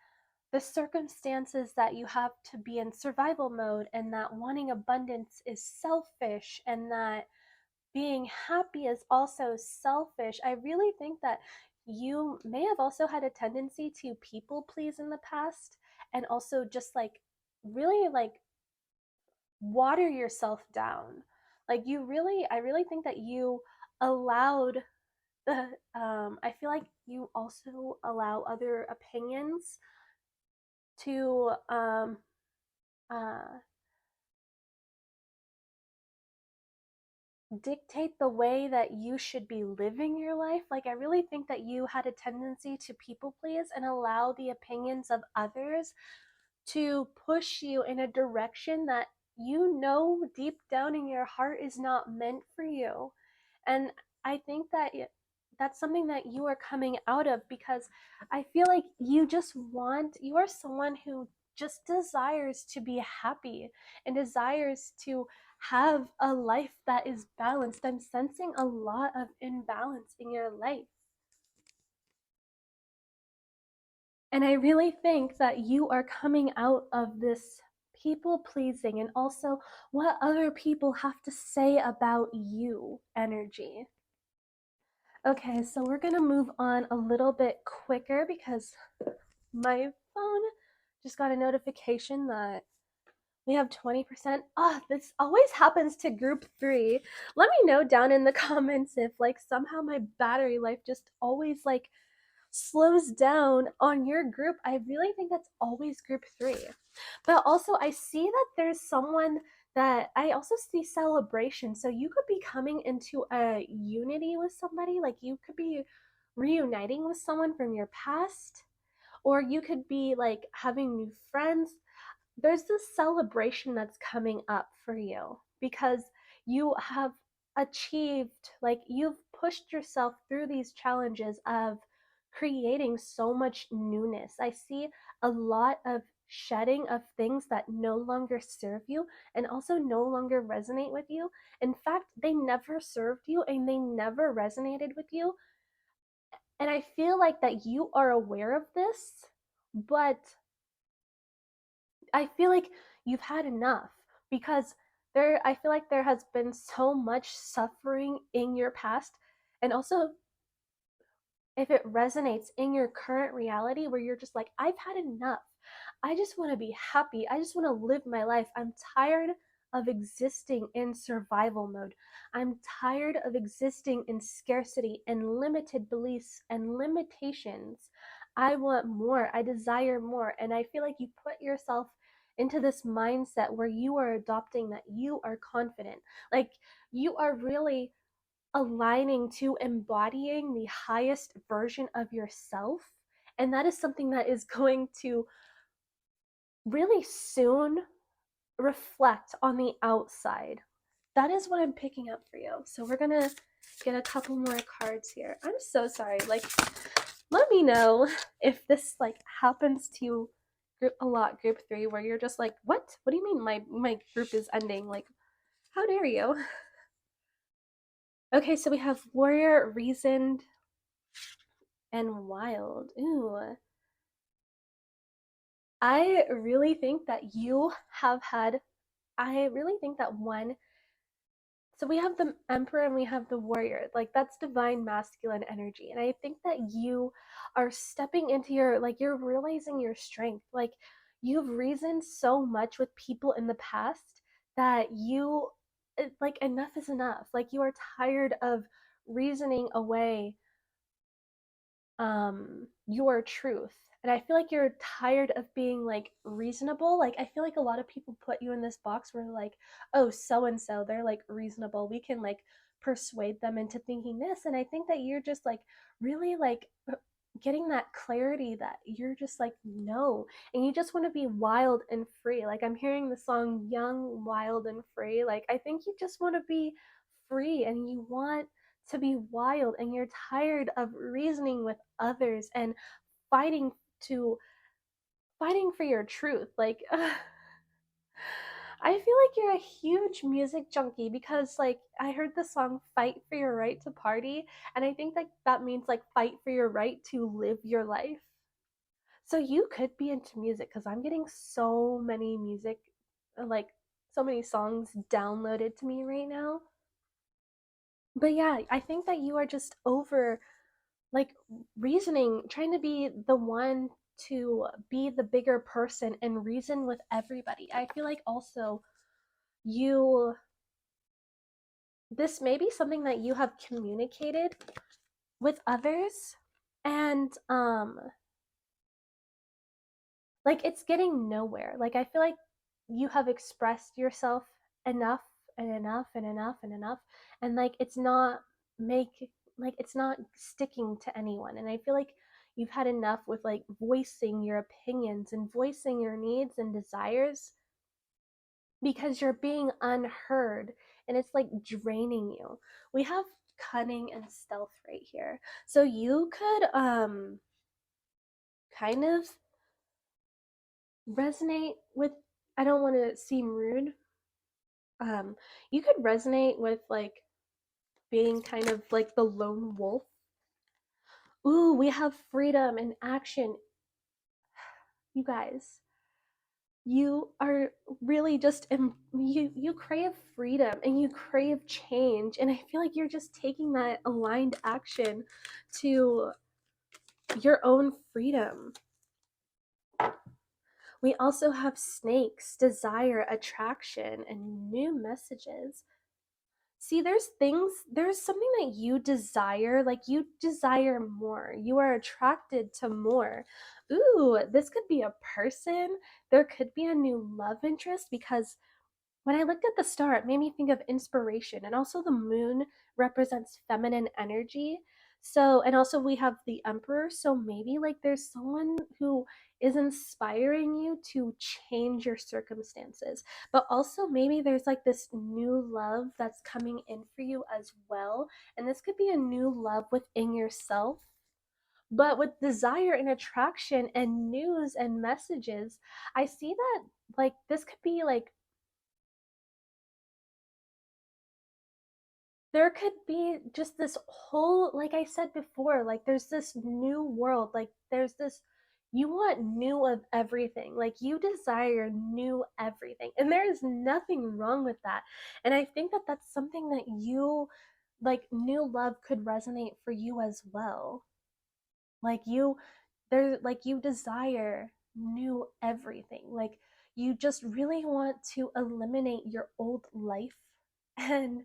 the circumstances that you have to be in survival mode, and that wanting abundance is selfish, and that being happy is also selfish. I really think that you may have also had a tendency to people please in the past, and also just like really like water yourself down. Like I really think that you allowed the I feel like you also allow other opinions to uh, dictate the way that you should be living your life. Like, I really think that you had a tendency to people please and allow the opinions of others to push you in a direction that you know deep down in your heart is not meant for you. And I think that that's something that you are coming out of, because I feel like you are someone who just desires to be happy and desires to have a life that is balanced. I'm sensing a lot of imbalance in your life. And I really think that you are coming out of this people pleasing and also what other people have to say about you energy. Okay, so we're gonna move on a little bit quicker because my phone just got a notification that we have 20% off. This always happens to group 3. Let me know down in the comments if like somehow my battery life just always like slows down on your group. I really think that's always group 3. But also I see that there's someone that I also see celebration. So you could be coming into a unity with somebody, like you could be reuniting with someone from your past, or you could be like having new friends. There's this celebration that's coming up for you because you have achieved, like you've pushed yourself through these challenges of creating so much newness. I see a lot of shedding of things that no longer serve you and also no longer resonate with you. In fact, they never served you and they never resonated with you. And I feel like that you are aware of this, but I feel like you've had enough, because I feel like there has been so much suffering in your past, and also if it resonates in your current reality where you're just like, I've had enough. I just want to be happy. I just want to live my life. I'm tired of existing in survival mode. I'm tired of existing in scarcity and limited beliefs and limitations. I want more. I desire more. And I feel like you put yourself into this mindset where you are adopting that you are confident. Like, you are really aligning to embodying the highest version of yourself. And that is something that is going to really soon reflect on the outside. That is what I'm picking up for you. So we're going to get a couple more cards here. I'm so sorry. Like, let me know if this like happens to you a lot, group 3, where you're just like, what do you mean my group is ending? Like, how dare you? Okay, so we have warrior, reasoned, and wild. Ooh. I really think that you have had, I really think that one, so we have the emperor and we have the warrior. Like, that's divine masculine energy. And I think that you are stepping into your, like, you're realizing your strength. Like, you've reasoned so much with people in the past that you, like, enough is enough. Like, you are tired of reasoning away your truth. And I feel like you're tired of being like reasonable. Like, I feel like a lot of people put you in this box where like, oh, so and so, they're like reasonable, we can like persuade them into thinking this. And I think that you're just like really like getting that clarity that you're just like, no, and you just want to be wild and free. Like, I'm hearing the song Young, Wild, and Free. Like, I think you just want to be free and you want to be wild, and you're tired of reasoning with others and fighting to fighting for your truth. Like, I feel like you're a huge music junkie, because like I heard the song Fight for Your Right to Party, and I think that that means like fight for your right to live your life. So you could be into music, because I'm getting so many music, like so many songs downloaded to me right now. But yeah, I think that you are just over like reasoning, trying to be the one to be the bigger person and reason with everybody. I feel like also you, this may be something that you have communicated with others, and like it's getting nowhere. Like, I feel like you have expressed yourself enough and enough and enough and enough, and like it's not make like it's not sticking to anyone. And I feel like you've had enough with like voicing your opinions and voicing your needs and desires, because you're being unheard, and it's like draining you. We have cunning and stealth right here. So you could kind of resonate with, I don't want to seem rude, you could resonate with like being kind of like the lone wolf. Ooh, we have freedom and action. You guys, you are really just you crave freedom and you crave change, and I feel like you're just taking that aligned action to your own freedom. We also have snakes, desire, attraction, and new messages. See, there's something that you desire, like you desire more. You are attracted to more. Ooh, this could be a person. There could be a new love interest, because when I looked at the star, it made me think of inspiration. And also, the moon represents feminine energy. So, and also we have the emperor. So maybe like there's someone who is inspiring you to change your circumstances. But also, maybe there's like this new love that's coming in for you as well. And this could be a new love within yourself. But with desire and attraction and news and messages, I see that like this could be like, there could be just this whole, like I said before, like there's this new world, like there's this you want new of everything. Like you desire new everything. And there is nothing wrong with that. And I think that that's something that you like new love could resonate for you as well. Like you desire new everything. Like you just really want to eliminate your old life and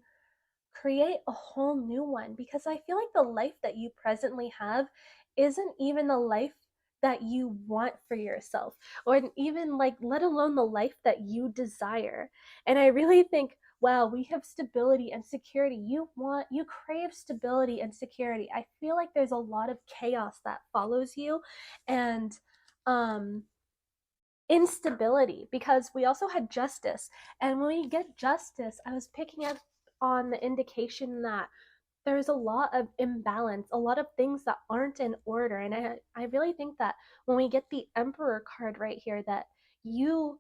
create a whole new one, because I feel like the life that you presently have isn't even the life that you want for yourself, or even like let alone the life that you desire. And I really think, wow, we have stability and security. You crave stability and security. I feel like there's a lot of chaos that follows you, and um instability, because we also had justice. And when we get justice, I was picking up on the indication that there's a lot of imbalance, a lot of things that aren't in order. And I really think that when we get the Emperor card right here, that you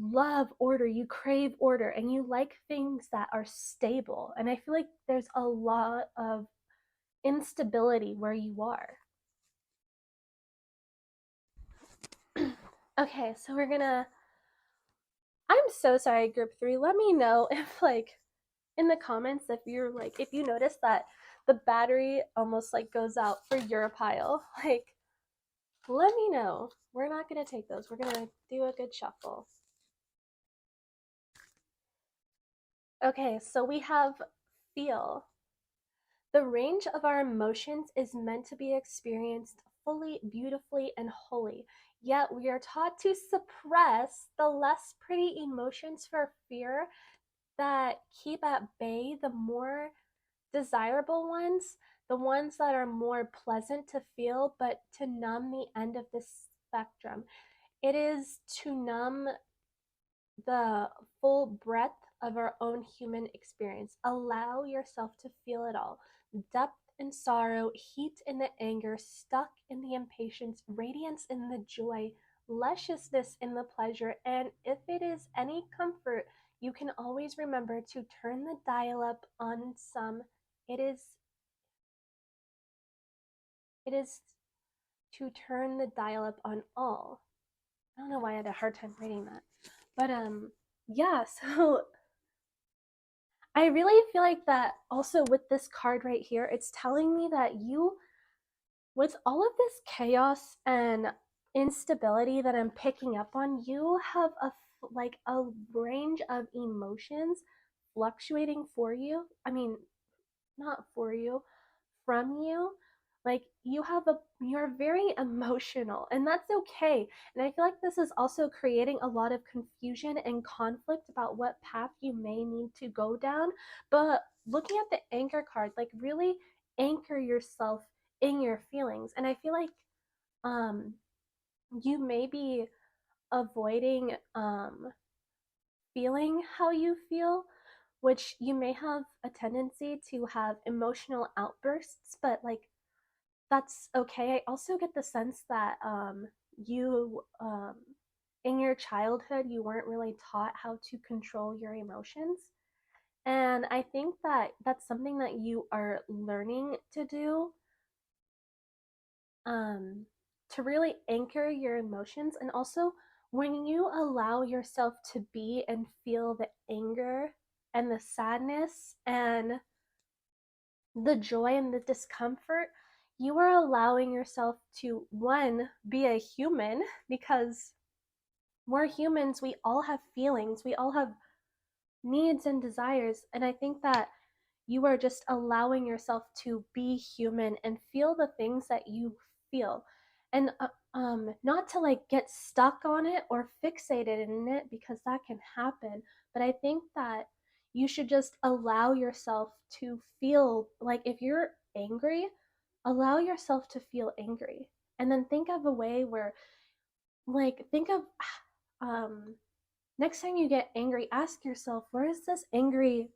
love order, you crave order, and you like things that are stable. And I feel like there's a lot of instability where you are. Okay, so I'm so sorry, group 3. Let me know if like in the comments if you're like if you notice that the battery almost like goes out for your pile. Like let me know. We're not gonna take those. We're gonna do a good shuffle. Okay, so we have feel. The range of our emotions is meant to be experienced fully, beautifully, and wholly. Yet we are taught to suppress the less pretty emotions for fear that keep at bay the more desirable ones, the ones that are more pleasant to feel, but to numb the end of the spectrum. It is to numb the full breadth of our own human experience. Allow yourself to feel it all. Depth in sorrow, heat in the anger, stuck in the impatience, radiance in the joy, lusciousness in the pleasure. And if it is any comfort, you can always remember to turn the dial up on some. It is to turn the dial up on all. I don't know why I had a hard time reading that. But yeah, so I really feel like that also with this card right here, it's telling me that you, with all of this chaos and instability that I'm picking up on, you have a range of emotions fluctuating for you. I mean, not for you, from you. Like you're very emotional, and that's okay. And I feel like this is also creating a lot of confusion and conflict about what path you may need to go down. But looking at the anchor card, like really anchor yourself in your feelings. And I feel like um you may be avoiding feeling how you feel, which you may have a tendency to have emotional outbursts, but like that's okay. I also get the sense that you in your childhood you weren't really taught how to control your emotions. And I think that that's something that you are learning to do, um, to really anchor your emotions. And also, when you allow yourself to be and feel the anger and the sadness and the joy and the discomfort, you are allowing yourself to, one, be a human, because we're humans, we all have feelings, we all have needs and desires. And I think that you are just allowing yourself to be human and feel the things that you feel. And not to like get stuck on it or fixated in it, because that can happen. But I think that you should just allow yourself to feel, like if you're angry, allow yourself to feel angry. And then think of a way where, like, think of um next time you get angry, ask yourself, where is this angry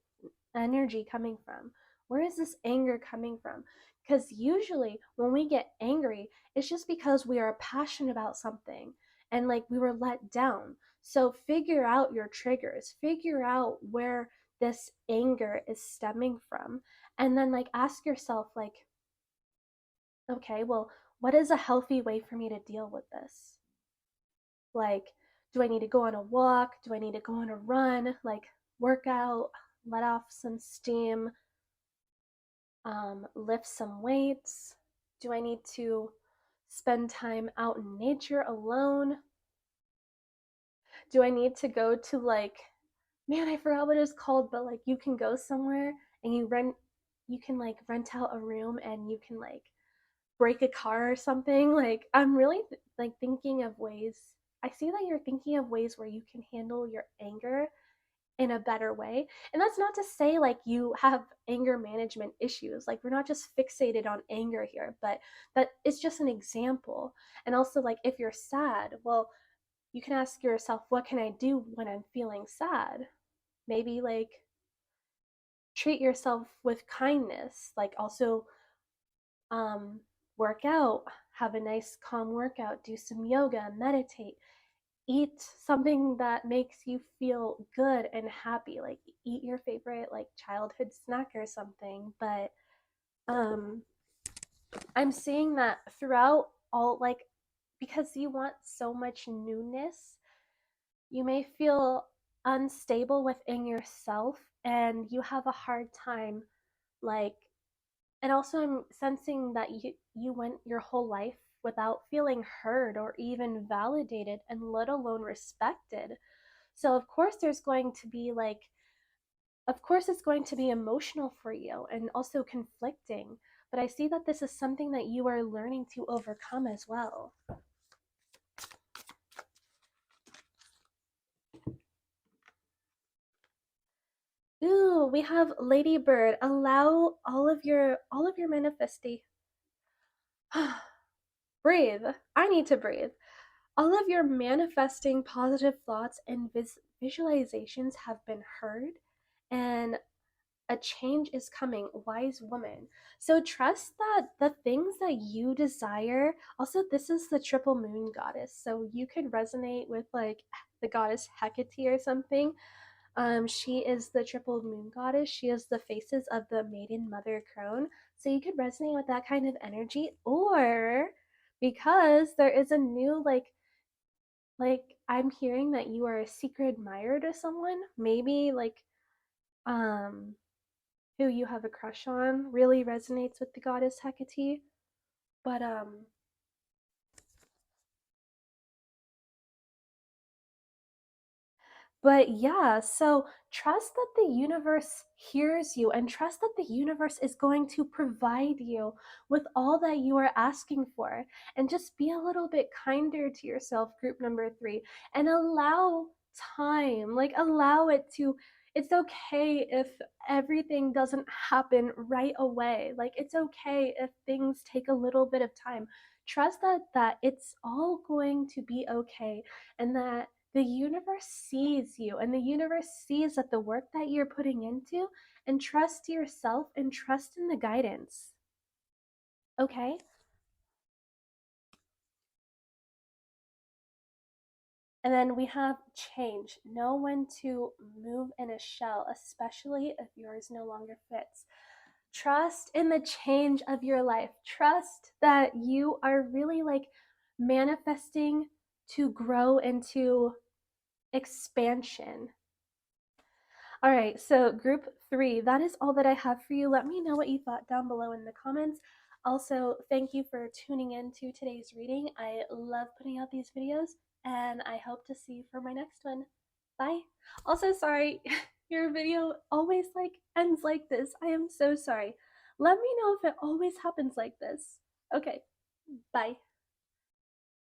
energy coming from? Where is this anger coming from? Because usually when we get angry, it's just because we are passionate about something and like we were let down. So figure out your triggers, figure out where this anger is stemming from, and then like ask yourself, like, okay, well, what is a healthy way for me to deal with this? Like, do I need to go on a walk? Do I need to go on a run? Like, work out, let off some steam, lift some weights? Do I need to spend time out in nature alone? Do I need to go to like, man, I forgot what it's called, but like you can go somewhere and you can like rent out a room and you can like break a car or something. Like I'm really like thinking of ways. I see that you're thinking of ways where you can handle your anger in a better way. And that's not to say like you have anger management issues. Like we're not just fixated on anger here, but that it's just an example. And also like if you're sad, well, you can ask yourself, what can I do when I'm feeling sad? Maybe like treat yourself with kindness. Like also um work out, have a nice calm workout, do some yoga, meditate, eat something that makes you feel good and happy, like eat your favorite like childhood snack or something. But um I'm seeing that throughout all, like, because you want so much newness, you may feel unstable within yourself and you have a hard time, like, and also I'm sensing that you went your whole life without feeling heard or even validated and let alone respected. So of course there's going to be like, of course it's going to be emotional for you and also conflicting, but I see that this is something that you are learning to overcome as well. Ooh, we have Ladybird. Allow all of your manifesting. Breathe. I need to breathe. All of your manifesting positive thoughts and visualizations have been heard, and a change is coming. Wise woman. So trust that the things that you desire, also this is the triple moon goddess, so you could resonate with like the goddess Hecate or something. She is the triple moon goddess. She is the faces of the maiden mother crone. So you could resonate with that kind of energy, or because there is a new like I'm hearing that you are a secret admirer to someone, maybe like um who you have a crush on really resonates with the goddess Hecate. But But yeah, so trust that the universe hears you and trust that the universe is going to provide you with all that you are asking for. And just be a little bit kinder to yourself, group number 3, and allow time, like allow it to. It's okay if everything doesn't happen right away. Like it's okay if things take a little bit of time. Trust that it's all going to be okay, and that the universe sees you and the universe sees that the work that you're putting into, and trust yourself and trust in the guidance. Okay? And then we have change. Know when to move in a shell, especially if yours no longer fits. Trust in the change of your life. Trust that you are really like manifesting to grow into expansion. All right, so group 3, that is all that I have for you. Let me know what you thought down below in the comments. Also, thank you for tuning in to today's reading. I love putting out these videos, and I hope to see you for my next one. Bye. Also, sorry, your video always like ends like this. I am so sorry. Let me know if it always happens like this. Okay, bye.